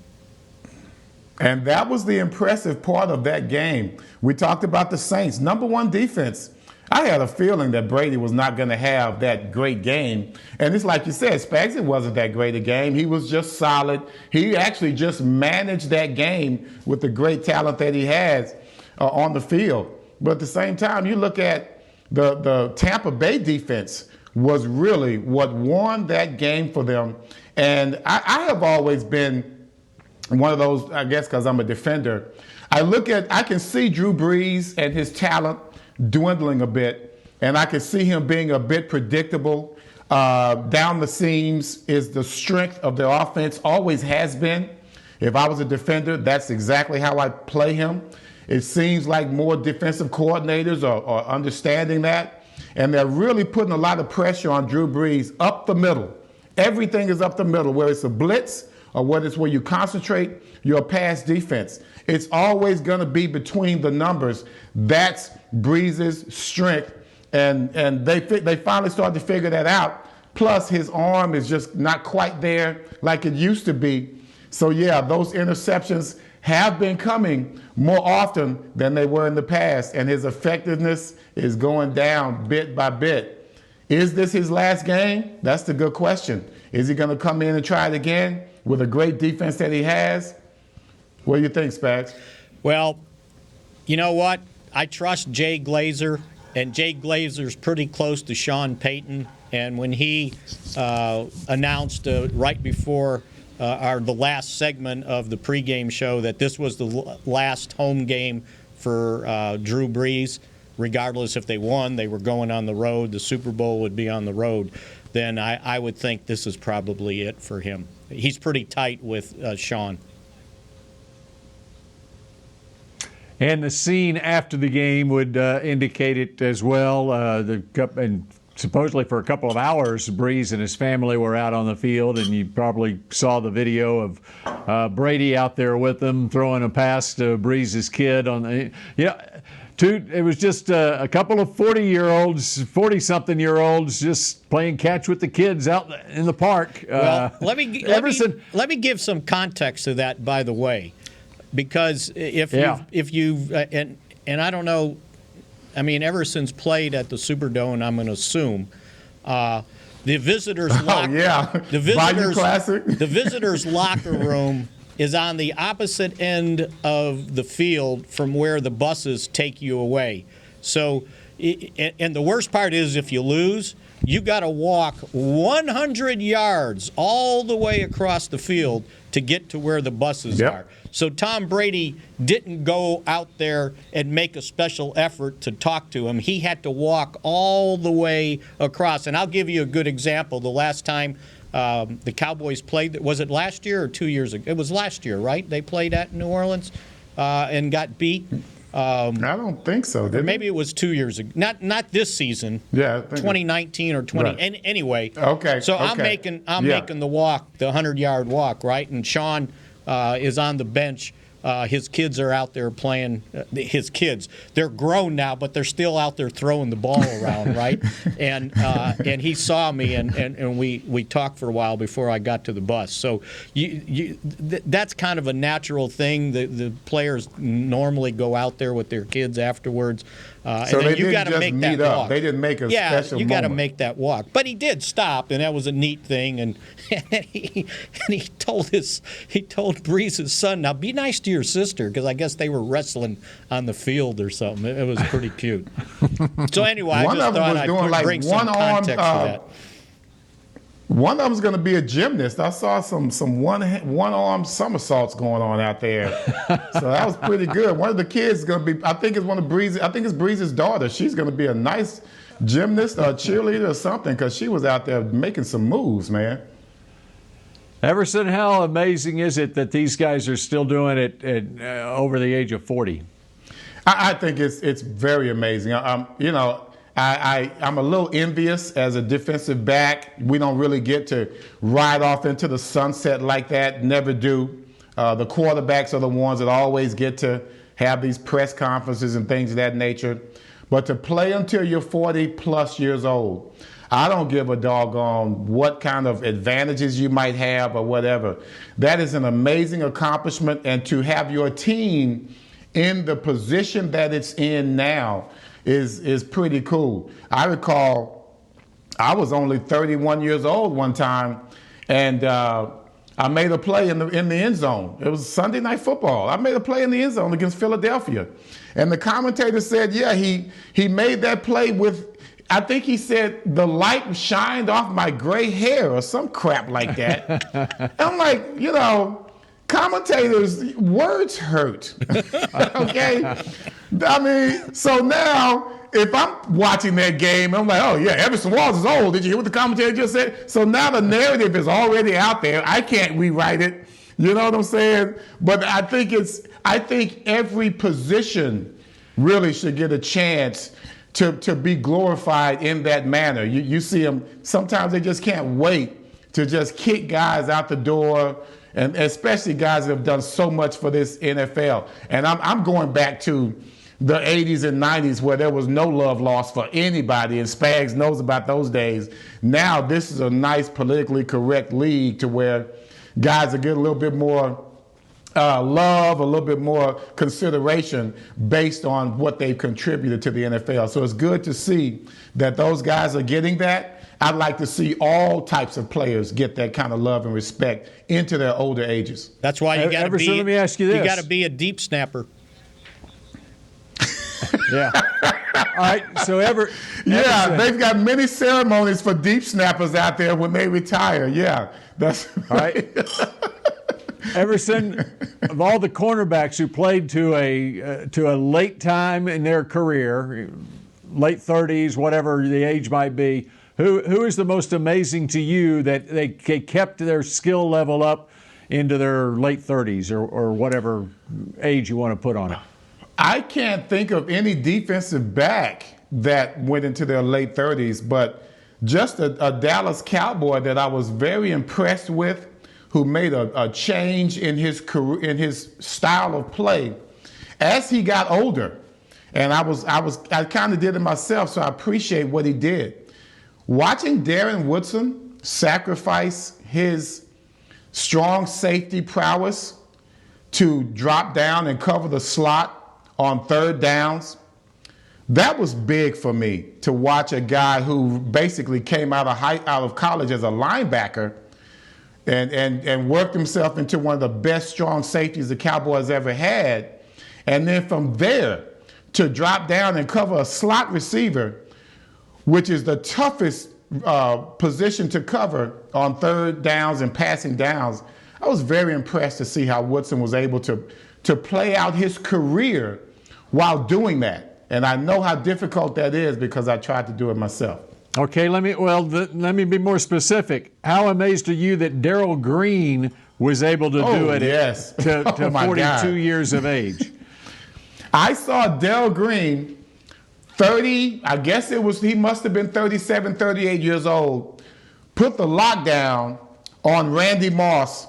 And that was the impressive part of that game. We talked about the Saints' number one defense. I had a feeling that Brady was not going to have that great game. And it's like you said, Spags, it wasn't that great a game. He was just solid. He actually just managed that game with the great talent that he has on the field. But at the same time, you look at the Tampa Bay defense was really what won that game for them. And I have always been one of those, I guess because I'm a defender, I can see Drew Brees and his talent dwindling a bit, and I can see him being a bit predictable. Down the seams is the strength of their offense, always has been. If I was a defender, that's exactly how I play him. It seems like more defensive coordinators are understanding that, and they're really putting a lot of pressure on Drew Brees up the middle. Everything is up the middle, whether it's a blitz or whether it's where you concentrate your pass defense. It's always going to be between the numbers. That's Brees' strength, and they finally started to figure that out. Plus, his arm is just not quite there like it used to be. So, yeah, those interceptions have been coming more often than they were in the past, and his effectiveness is going down bit by bit. Is this his last game? That's the good question. Is he going to come in and try it again with a great defense that he has? What do you think, Spags? Well, you know what? I trust Jay Glazer, and Jay Glazer's pretty close to Sean Payton. And when he announced right before the last segment of the pregame show that this was the last home game for Drew Brees, regardless if they won, they were going on the road, the Super Bowl would be on the road, then I would think this is probably it for him. He's pretty tight with Sean. And the scene after the game would indicate it as well. And supposedly for a couple of hours, Brees and his family were out on the field, and you probably saw the video of Brady out there with them throwing a pass to Brees' kid on the. It was just a couple of 40-something-year-olds just playing catch with the kids out in the park. Well, let me give some context to that, by the way. Because if you've and I don't know, I mean, Everson's played at the Superdome, I'm going to assume. The visitors' the visitors' locker room is on the opposite end of the field from where the buses take you away. So, and the worst part is if you lose, you got to walk 100 yards all the way across the field to get to where the buses are. So Tom Brady didn't go out there and make a special effort to talk to him. He had to walk all the way across. And I'll give you a good example. The last time the Cowboys played, was it last year or 2 years ago? It was last year, right? They played at New Orleans and got beat. I don't think so. Or maybe it was 2 years ago. Not this season. Yeah, 2019 or 20. Right. Anyway. Okay. So I'm making the walk, the 100-yard walk, right? And Sean is on the bench. His kids are out there playing. His kids, they're grown now, but they're still out there throwing the ball around, right? And he saw me, and we talked for a while before I got to the bus. So that's kind of a natural thing. The players normally go out there with their kids afterwards. So and they then you didn't got to just make meet that up. walk. They didn't make a special you got to moment. make that walk. But he did stop, and that was a neat thing. And he told Breeze's son, "Now be nice to your sister," because I guess they were wrestling on the field or something. It was pretty cute. So anyway, I just thought I'd bring some context to that. One of them's going to be a gymnast. I saw some one-arm somersaults going on out there, so that was pretty good. One of the kids is going to be, I think it's Breeze's daughter. She's going to be a nice gymnast or a cheerleader or something, because she was out there making some moves, man. Everson, how amazing is it that these guys are still doing it at over the age of 40? I think it's very amazing. I'm a little envious as a defensive back. We don't really get to ride off into the sunset like that. Never do. The quarterbacks are the ones that always get to have these press conferences and things of that nature. But to play until you're 40 plus years old, I don't give a doggone what kind of advantages you might have or whatever. That is an amazing accomplishment. And to have your team in the position that it's in now is pretty cool. I recall I was only 31 years old one time, and I made a play in the end zone. It was Sunday Night Football. I made a play in the end zone against Philadelphia. And the commentator said, yeah, he made that play with, I think he said, the light shined off my gray hair or some crap like that. And I'm like, commentators, words hurt. Okay? I mean, so now if I'm watching that game, I'm like, oh yeah, Everson Walls is old. Did you hear what the commentator just said? So now the narrative is already out there. I can't rewrite it. You know what I'm saying? But I think every position really should get a chance to be glorified in that manner. You see them, sometimes they just can't wait to just kick guys out the door, and especially guys that have done so much for this NFL. And I'm going back to the 80s and 90s where there was no love lost for anybody, and Spags knows about those days. Now this is a nice politically correct league to where guys are getting a little bit more love, a little bit more consideration based on what they've contributed to the NFL. So it's good to see that those guys are getting that. I'd like to see all types of players get that kind of love and respect into their older ages. That's why you got to be. Let me ask you this. You got to be a deep snapper. Yeah. All right. So Everson, they've got many ceremonies for deep snappers out there when they retire. Yeah, that's all right. Everson, of all the cornerbacks who played to a late time in their career, late 30s, whatever the age might be, who is the most amazing to you that they kept their skill level up into their late 30s or whatever age you want to put on it? I can't think of any defensive back that went into their late 30s, but just a Dallas Cowboy that I was very impressed with, who made a change in his career, in his style of play as he got older. And I kind of did it myself, so I appreciate what he did. Watching Darren Woodson sacrifice his strong safety prowess to drop down and cover the slot on third downs, that was big for me, to watch a guy who basically came out of college as a linebacker and worked himself into one of the best strong safeties the Cowboys ever had. And then from there to drop down and cover a slot receiver, which is the toughest position to cover on third downs and passing downs. I was very impressed to see how Woodson was able to play out his career while doing that. And I know how difficult that is because I tried to do it myself. Okay, let me be more specific. How amazed are you that Darrell Green was able to do it yes. to 42 God. years of age? I saw Darrell Green, 30, I guess he must have been 37, 38 years old, put the lockdown on Randy Moss.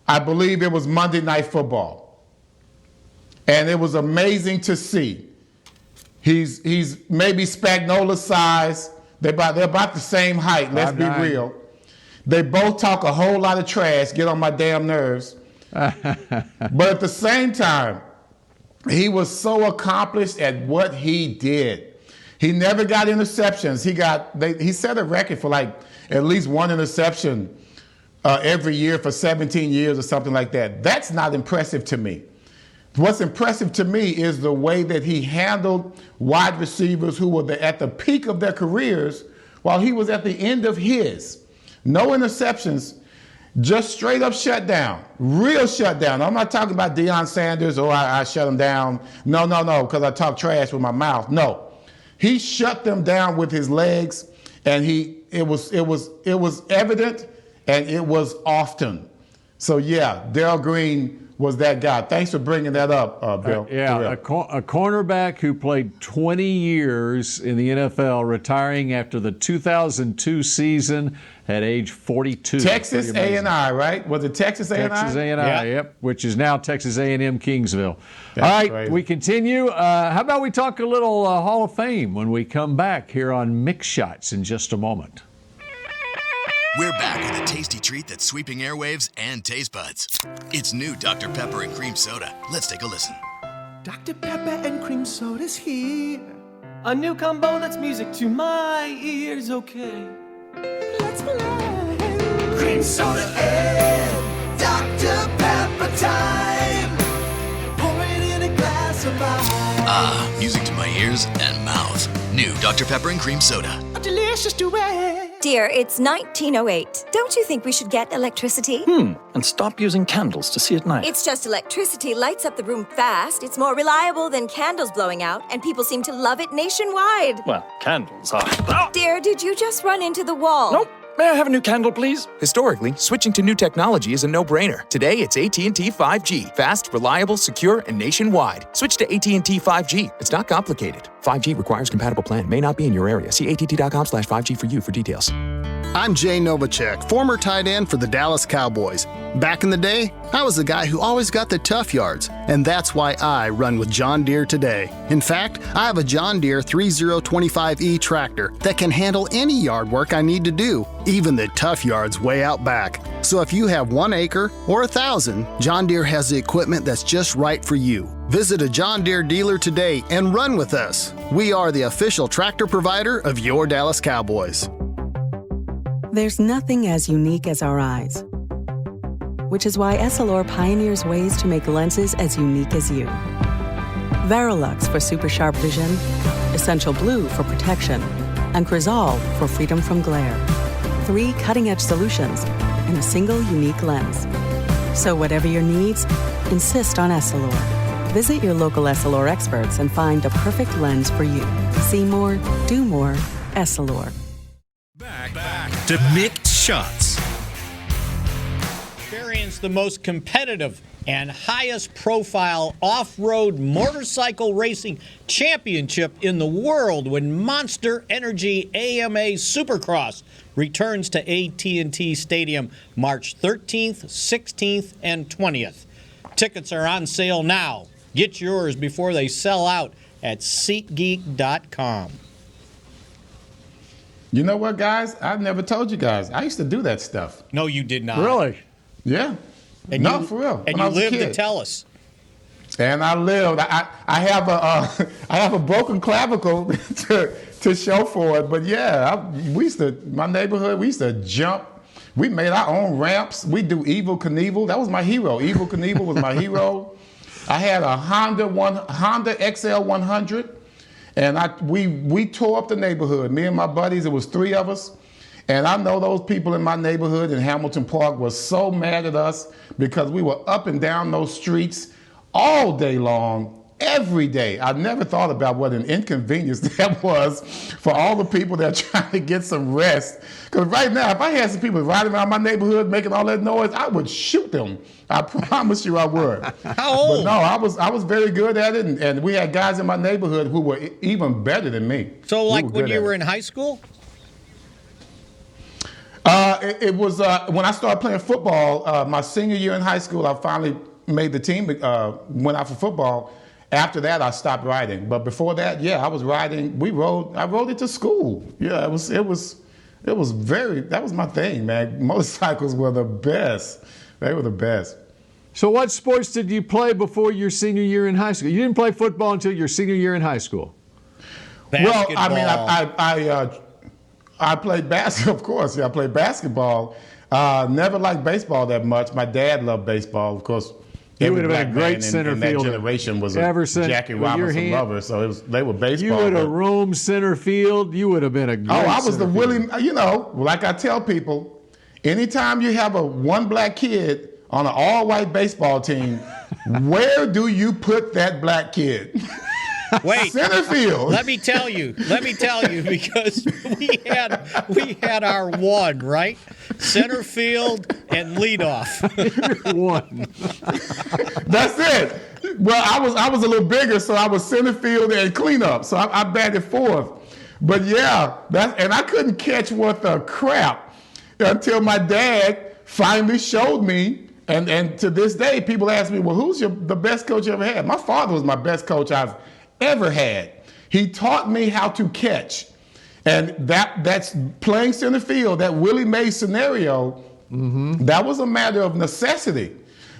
I believe it was Monday Night Football. And it was amazing to see. He's maybe Spagnola's size. They're about the same height, let's be real. They both talk a whole lot of trash, get on my damn nerves. But at the same time, he was so accomplished at what he did. He never got interceptions. He set a record for like at least one interception every year for 17 years or something like that. That's not impressive to me. What's impressive to me is the way that he handled wide receivers who were at the peak of their careers while he was at the end of his. No interceptions, just straight up shutdown, real shutdown. I'm not talking about Deion Sanders or I shut him down. No, because I talk trash with my mouth. No, he shut them down with his legs, and it was evident, and it was often. So yeah, Darrell Green was that guy. Thanks for bringing that up, Bill. A cornerback who played 20 years in the NFL, retiring after the 2002 season at age 42. Texas A&I, right? Was it Texas A&I? Texas A&I, yep, which is now Texas A&M Kingsville. That's all right, crazy. We continue. How about we talk a little Hall of Fame when we come back here on Mick Shots in just a moment. We're back with a tasty treat that's sweeping airwaves and taste buds. It's new Dr. Pepper and Cream Soda. Let's take a listen. Dr. Pepper and Cream Soda's here. A new combo that's music to my ears, okay. Let's play. Cream Soda and Dr. Pepper time. Pour it in a glass of ice. Music to my ears and mouth. New Dr. Pepper and Cream Soda. A delicious duet. Dear, it's 1908. Don't you think we should get electricity? And stop using candles to see at night. It's just electricity lights up the room fast. It's more reliable than candles blowing out, and people seem to love it nationwide. Well, candles are... Dear, did you just run into the wall? Nope. May I have a new candle, please? Historically, switching to new technology is a no-brainer. Today, it's AT&T 5G. Fast, reliable, secure, and nationwide. Switch to AT&T 5G. It's not complicated. 5G requires compatible plan. May not be in your area. See att.com/5G for you for details. I'm Jay Novacek, former tight end for the Dallas Cowboys. Back in the day, I was the guy who always got the tough yards, and that's why I run with John Deere today. In fact, I have a John Deere 3025E tractor that can handle any yard work I need to do, even the tough yards way out back. So if you have 1 acre or 1,000, John Deere has the equipment that's just right for you. Visit a John Deere dealer today and run with us. We are the official tractor provider of your Dallas Cowboys. There's nothing as unique as our eyes, which is why Essilor pioneers ways to make lenses as unique as you. Verilux for super sharp vision, Essential Blue for protection, and Crizal for freedom from glare. 3 cutting-edge solutions in a single unique lens. So whatever your needs, insist on Essilor. Visit your local Essilor experts and find the perfect lens for you. See more, do more, Essilor. Back to Mick Shots. Experience the most competitive and highest profile off-road motorcycle racing championship in the world when Monster Energy AMA Supercross returns to AT&T Stadium March 13th, 16th, and 20th. Tickets are on sale now. Get yours before they sell out at SeatGeek.com. You know what, guys? I've never told you guys. I used to do that stuff. No, you did not. Really? Yeah. And no, you, for real. And when you lived to tell us. And I lived. I have a broken clavicle to show for it. But yeah, my neighborhood, we used to jump. We made our own ramps. We do Evel Knievel. That was my hero. Evel Knievel was my hero. I had a Honda XL 100. And we tore up the neighborhood. Me and my buddies, it was 3 of us. And I know those people in my neighborhood in Hamilton Park were so mad at us because we were up and down those streets all day long, every day. I never thought about what an inconvenience that was for all the people that are trying to get some rest. Because right now, if I had some people riding around my neighborhood making all that noise, I would shoot them. I promise you I would. How old? But no, I was very good at it, and we had guys in my neighborhood who were even better than me. So like when you were in high school? It was when I started playing football, my senior year in high school, I finally made the team, went out for football. After that, I stopped riding. But before that, yeah, I was riding. I rode it to school. Yeah, that was my thing, man. Motorcycles were the best. They were the best. So what sports did you play before your senior year in high school? You didn't play football until your senior year in high school. Basketball. Well, I mean, I played basketball, of course. Yeah, I played basketball. Never liked baseball that much. My dad loved baseball, of course. You would have been a great center in fielder. That generation was Everson, a Jackie Robinson lover, so they were baseball. You would have roamed center field. You would have been a great I was the Willie. Like I tell people, anytime you have one black kid on an all-white baseball team, where do you put that black kid? Wait, center field. Let me tell you, because we had our one, right? Center field and leadoff. One. That's it. Well, I was a little bigger, so I was center field and cleanup. So I batted fourth. But yeah, and I couldn't catch worth a crap until my dad finally showed me. And to this day, people ask me, well, who's the best coach you ever had? My father was my best coach I've ever had. He taught me how to catch. And that's playing center field, that Willie Mays scenario, that was a matter of necessity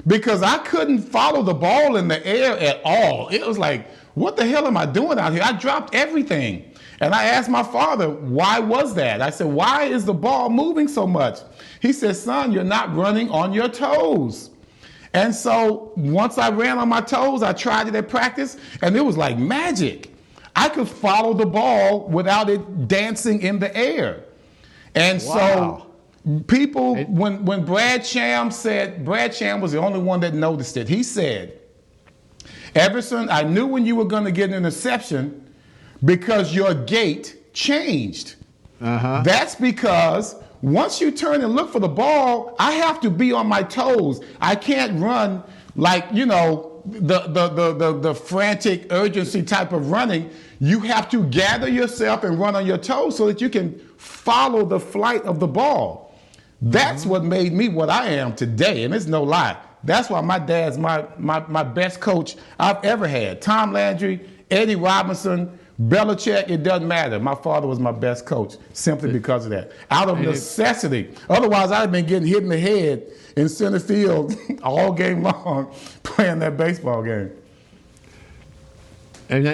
because I couldn't follow the ball in the air at all. It was like, what the hell am I doing out here? I dropped everything. And I asked my father, why was that? I said, why is the ball moving so much? He said, son, you're not running on your toes. And so once I ran on my toes, I tried it at practice, and it was like magic. I could follow the ball without it dancing in the air. And so people, when Brad Sham was the only one that noticed it. He said, Everson, I knew when you were going to get an interception because your gait changed. That's because once you turn and look for the ball, I have to be on my toes. I can't run like, the frantic urgency type of running. You have to gather yourself and run on your toes so that you can follow the flight of the ball. That's what made me what I am today, and it's no lie. That's why my dad's my best coach I've ever had. Tom Landry, Eddie Robinson, Belichick, it doesn't matter. My father was my best coach simply because of that. Out of necessity. Otherwise, I'd have been getting hit in the head in center field all game long playing that baseball game. And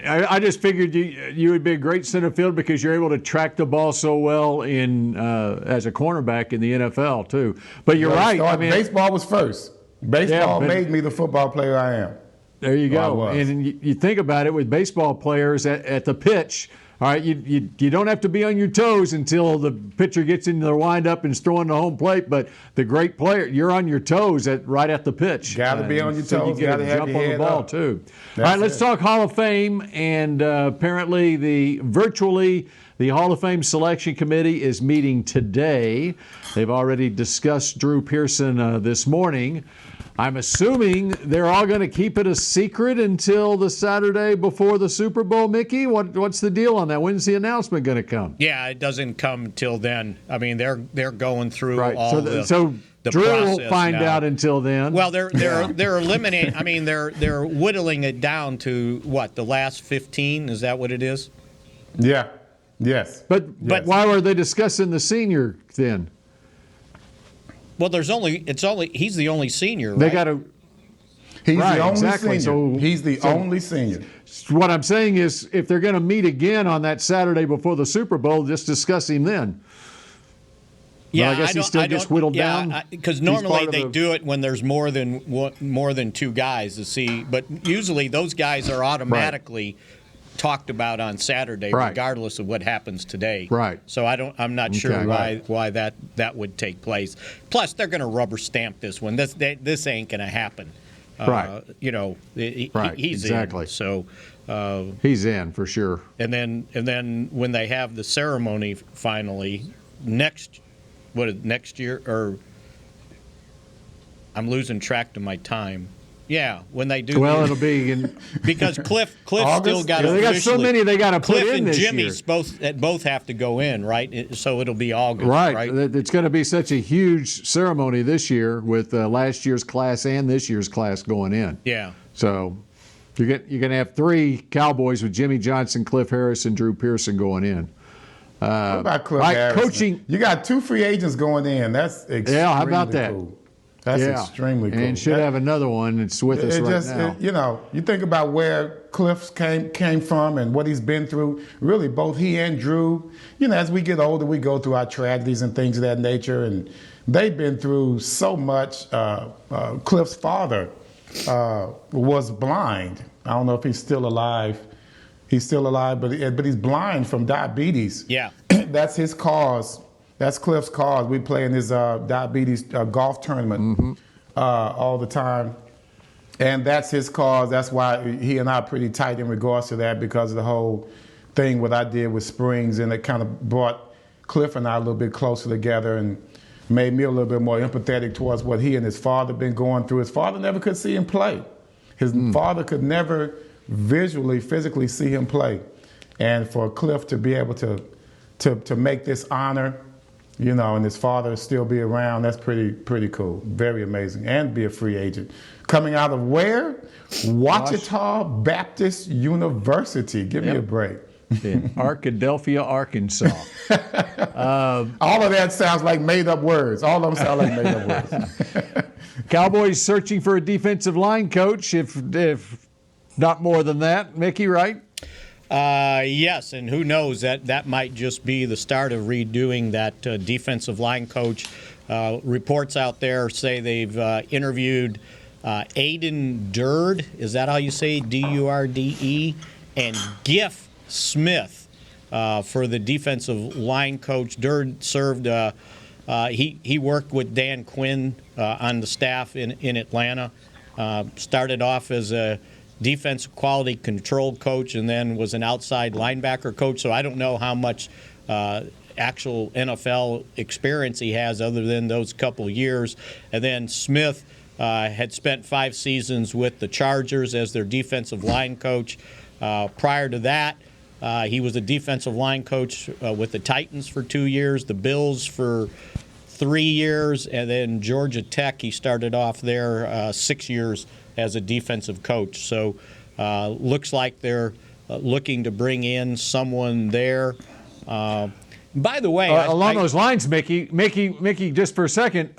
I just figured you would be a great center field because you're able to track the ball so well as a cornerback in the NFL too. But you're right. Baseball was first. Baseball made me the football player I am. There you go. And you think about it with baseball players at the pitch. All right, you don't have to be on your toes until the pitcher gets into the windup and is throwing the home plate. But the great player, you're on your toes right at the pitch. Got to be on your toes. So you get a jump on the ball too. All right, let's talk Hall of Fame. And apparently, the Hall of Fame Selection Committee is meeting today. They've already discussed Drew Pearson this morning. I'm assuming they're all going to keep it a secret until the Saturday before the Super Bowl, Mickey? What's the deal on that? When's the announcement going to come? Yeah, it doesn't come till then. I mean, they're going through all the Drew process won't find out until then. Well, they're eliminating. I mean, they're whittling it down to what, the last 15? Is that what it is? Yeah. Yes. But why were they discussing the senior then? Well, he's the only senior, right? They got to. He's the only senior. So he's the only senior. What I'm saying is, if they're going to meet again on that Saturday before the Super Bowl, just discuss him then. Yeah, I guess he still gets whittled down. Because normally they do it when there's more than two guys to see, but usually those guys are automatically talked about on Saturday, regardless of what happens today. Right. So I'm not sure why that would take place. Plus, they're going to rubber stamp this one. This ain't going to happen. Right. He's exactly. in. So he's in for sure. And then when they have the ceremony finally next year, or I'm losing track of my time. Yeah, when they do. Well, it'll be in because Cliff still got. They got so many they got to put in this year. Cliff and Jimmy's both have to go in, right? So it'll be August, right? It's going to be such a huge ceremony this year with last year's class and this year's class going in. Yeah. So you're going to have 3 Cowboys with Jimmy Johnson, Cliff Harris, and Drew Pearson going in. What about Cliff Harris? Coaching. You got 2 free agents going in. That's extremely how about that? Cool. That's extremely cool. And should have another one that's with us right now. You think about where Cliff came from and what he's been through. Really, both he and Drew, as we get older, we go through our tragedies and things of that nature. And they've been through so much. Cliff's father was blind. I don't know if he's still alive. He's still alive, but he's blind from diabetes. Yeah. That's his cause. That's Cliff's cause. We play in his diabetes golf tournament all the time. And that's his cause. That's why he and I are pretty tight in regards to that, because of the whole thing what I did with Springs. And it kind of brought Cliff and I a little bit closer together and made me a little bit more empathetic towards what he and his father been going through. His father never could see him play. His father could never physically see him play. And for Cliff to be able to make this honor, and his father still be around, that's pretty cool. Very amazing. And be a free agent. Coming out of where? Ouachita Baptist University. Give me a break. In Arkadelphia, Arkansas. All of that sounds like made-up words. All of them sound like made-up words. Cowboys searching for a defensive line coach, if not more than that. Mickey, right? Yes, and who knows, that might just be the start of redoing that defensive line coach. Reports out there say they've interviewed Aiden Durd, is that how you say D-U-R-D-E, and Giff Smith for the defensive line coach. Durd served, he worked with Dan Quinn on the staff in Atlanta, started off as a defensive quality control coach and then was an outside linebacker coach. So I don't know how much actual NFL experience he has other than those couple years. And then Smith had spent 5 seasons with the Chargers as their defensive line coach. Prior to that, he was a defensive line coach with the Titans for 2 years, the Bills for 3 years, and then Georgia Tech. He started off there 6 years as a defensive coach. So looks like they're looking to bring in someone there. By the way, along those lines, Mickey, just for a second,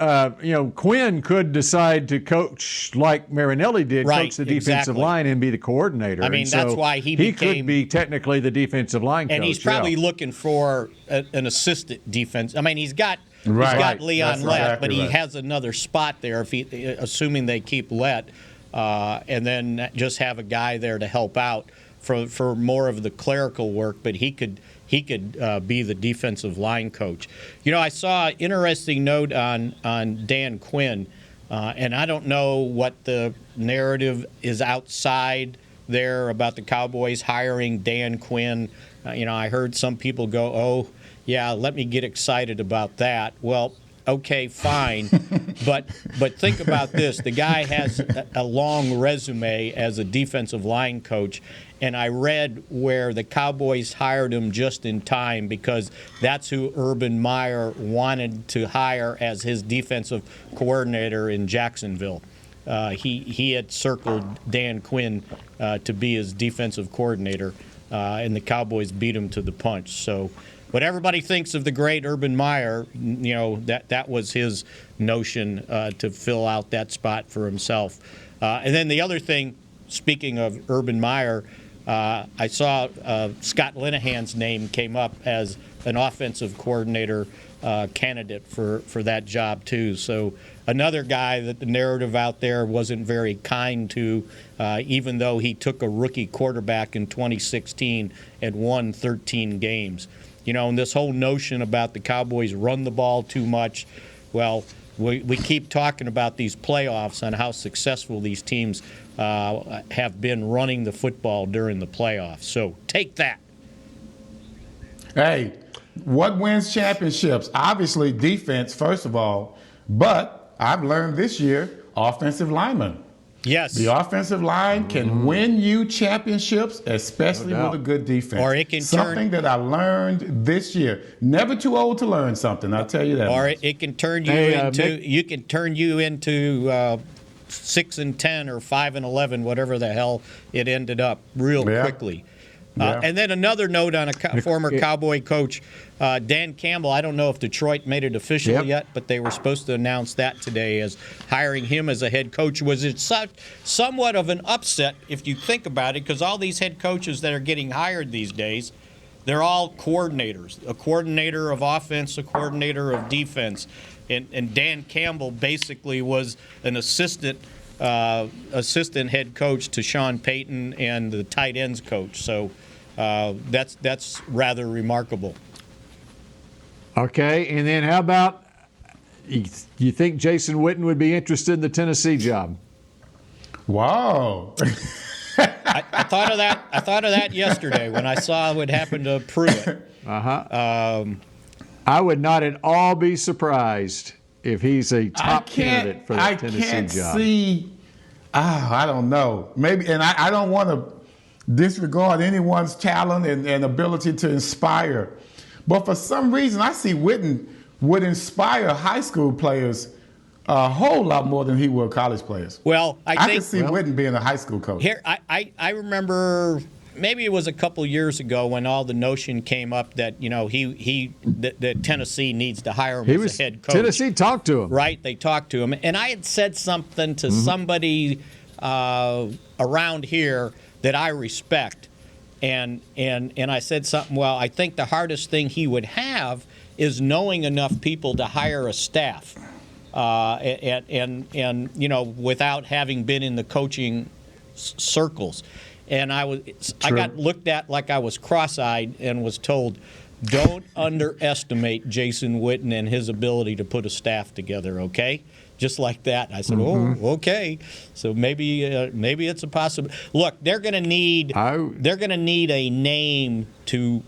Quinn could decide to coach like Marinelli did, coach the defensive line and be the coordinator. I mean, that's why he could be technically the defensive line coach. And he's probably looking for an assistant defense. I mean, he's got Leon Lett, but he has another spot there, assuming they keep Lett, and then just have a guy there to help out for more of the clerical work. But he could be the defensive line coach. I saw an interesting note on Dan Quinn, and I don't know what the narrative is outside there about the Cowboys hiring Dan Quinn. I heard some people go, "Oh, yeah, let me get excited about that." Well, okay, fine, but think about this: the guy has a long resume as a defensive line coach. And I read where the Cowboys hired him just in time because that's who Urban Meyer wanted to hire as his defensive coordinator in Jacksonville. He had circled Dan Quinn to be his defensive coordinator, and the Cowboys beat him to the punch. So what everybody thinks of the great Urban Meyer, that was his notion to fill out that spot for himself. And then the other thing, speaking of Urban Meyer, I saw Scott Linehan's name came up as an offensive coordinator candidate for that job too. So another guy that the narrative out there wasn't very kind to, even though he took a rookie quarterback in 2016 and won 13 games. And this whole notion about the Cowboys run the ball too much, well, We keep talking about these playoffs and how successful these teams have been running the football during the playoffs. So take that. Hey, what wins championships? Obviously defense, first of all, but I've learned this year, offensive linemen. Yes. The offensive line can win you championships, especially with a good defense. Or it can something that I learned this year. Never too old to learn something, I'll tell you that. Or it can turn you into 6-10 or 5-11, whatever the hell it ended up real quickly. And then another note on a former Cowboy coach, Dan Campbell. I don't know if Detroit made it official yet, but they were supposed to announce that today as hiring him as a head coach. Was it somewhat of an upset if you think about it, because all these head coaches that are getting hired these days, they're all coordinators. A coordinator of offense, a coordinator of defense. And Dan Campbell basically was an assistant head coach to Sean Payton and the tight ends coach. So that's rather remarkable. Okay, and then how about you think Jason Witten would be interested in the Tennessee job? Wow. I thought of that. I thought of that yesterday when I saw what happened to Pruitt. I would not at all be surprised if he's a top candidate for the Tennessee job. I can't see. I don't know. Maybe, and I don't want to disregard anyone's talent and ability to inspire. But for some reason, I see Witten would inspire high school players a whole lot more than he would college players. Well, I think can see Witten being a high school coach. Here, I remember maybe it was a couple years ago when all the notion came up that that Tennessee needs to hire him as a head coach. Tennessee talked to him, right? They talked to him, and I had said something to somebody around here that I respect, and I said something. Well, I think the hardest thing he would have is knowing enough people to hire a staff, and without having been in the coaching circles. And I got looked at like I was cross-eyed and was told, don't underestimate Jason Witten and his ability to put a staff together, okay? Just like that. I said, oh, okay. So maybe it's a possibility. Look, they're going to need a name to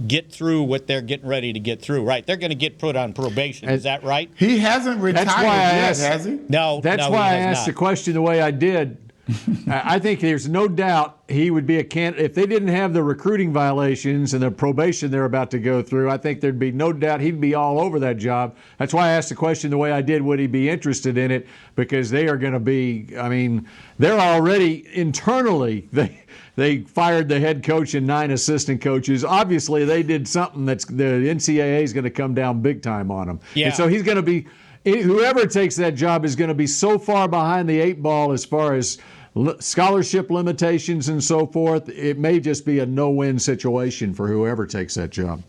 get through what they're getting ready to get through, right? They're going to get put on probation. Is that right? He hasn't retired yet, has he? No. That's why I asked the question the way I did. I think there's no doubt he would be a candidate. If they didn't have the recruiting violations and the probation they're about to go through, I think there'd be no doubt he'd be all over that job. That's why I asked the question the way I did, would he be interested in it? Because they are going to be, they're already internally, they fired the head coach and 9 assistant coaches. Obviously, they did something that's the NCAA is going to come down big time on them. Yeah. And so he's going to be, whoever takes that job is going to be so far behind the 8 ball as far as scholarship limitations and so forth. It may just be a no-win situation for whoever takes that job.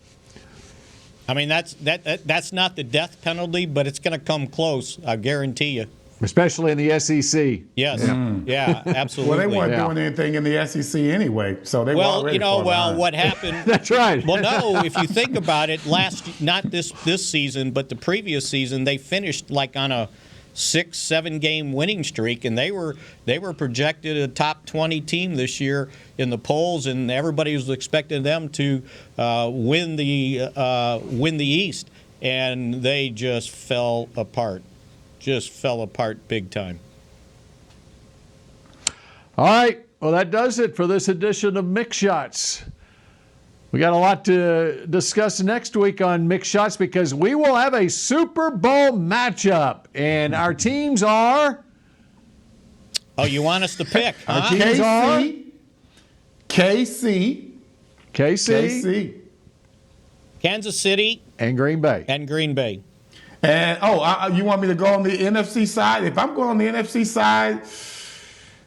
That's not the death penalty, but it's going to come close, I guarantee you. Especially in the SEC. Yes. Yeah, absolutely. Well, they weren't doing anything in the SEC anyway, so they were already far behind. What happened? That's right. Well, no, if you think about it, not this season, but the previous season, they finished like on a 6-7 game winning streak, and they were projected a top 20 team this year in the polls, and everybody was expecting them to win the East, and they just fell apart. Just fell apart big time. All right. Well, that does it for this edition of Mick Shots. We got a lot to discuss next week on Mick Shots because we will have a Super Bowl matchup, and our teams are. Oh, you want us to pick? Our huh? teams are KC, Kansas City, and Green Bay. And you want me to go on the NFC side? If I'm going on the NFC side,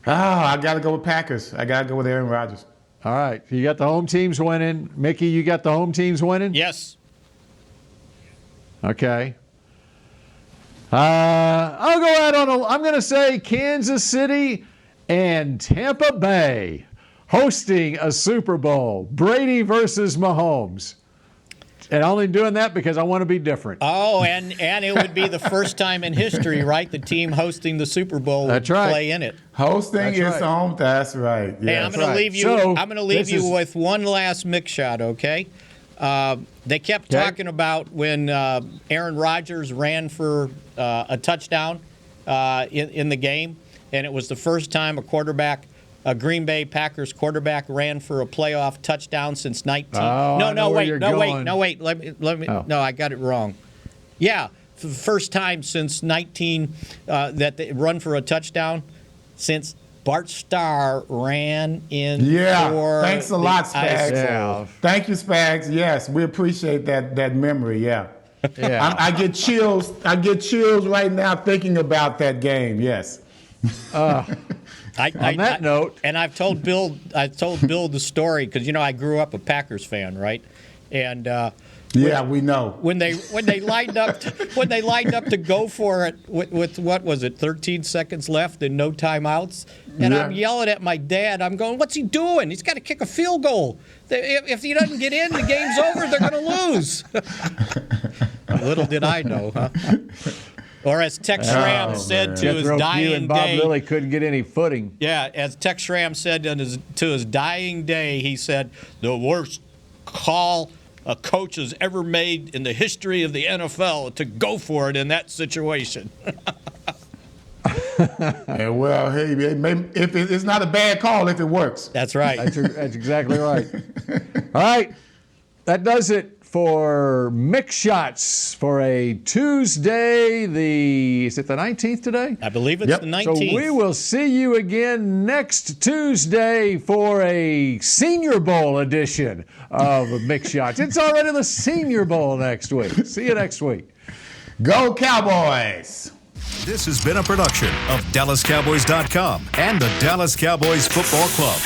I got to go with Packers. I got to go with Aaron Rodgers. All right. You got the home teams winning. Mickey, you got the home teams winning? Yes. Okay. I'll go out on I'm going to say Kansas City and Tampa Bay hosting a Super Bowl. Brady versus Mahomes. And only doing that because I want to be different. Oh, and it would be the first time in history, right? The team hosting the Super Bowl would play in it. Hosting is home. That's right. Hey, I'm going to leave you. So, I'm going to leave you with one last Mick shot. Okay. They kept talking about when Aaron Rodgers ran for a touchdown in the game, and it was the first time a Green Bay Packers quarterback ran for a playoff touchdown since 19. No, wait. Let me. Oh. No, I got it wrong. Yeah, for the first time since 19 that they run for a touchdown since Bart Starr ran in. Yeah, thanks a lot, Spags. Yeah. Thank you, Spags. Yes, we appreciate that memory. Yeah. I get chills. I get chills right now thinking about that game. Yes. On that note, and I've told Bill the story because I grew up a Packers fan, right? And we know when they lined up to go for it with what was it, 13 seconds left and no timeouts, and I'm yelling at my dad. I'm going, "What's he doing? He's got to kick a field goal. If he doesn't get in, the game's over. They're going to lose." Little did I know, huh? Or as Tex Schramm said to his dying and Bob day, Lilly couldn't get any footing. Yeah, as Tex Schramm said to his dying day, he said, "The worst call a coach has ever made in the history of the NFL to go for it in that situation." And well, hey, if it's not a bad call if it works. That's right. That's exactly right. All right, that does it for Mick Shots for a Tuesday. Is it the 19th today? I believe it's the 19th. So we will see you again next Tuesday for a Senior Bowl edition of Mick Shots. It's already the Senior Bowl next week. See you next week. Go Cowboys! This has been a production of DallasCowboys.com and the Dallas Cowboys Football Club.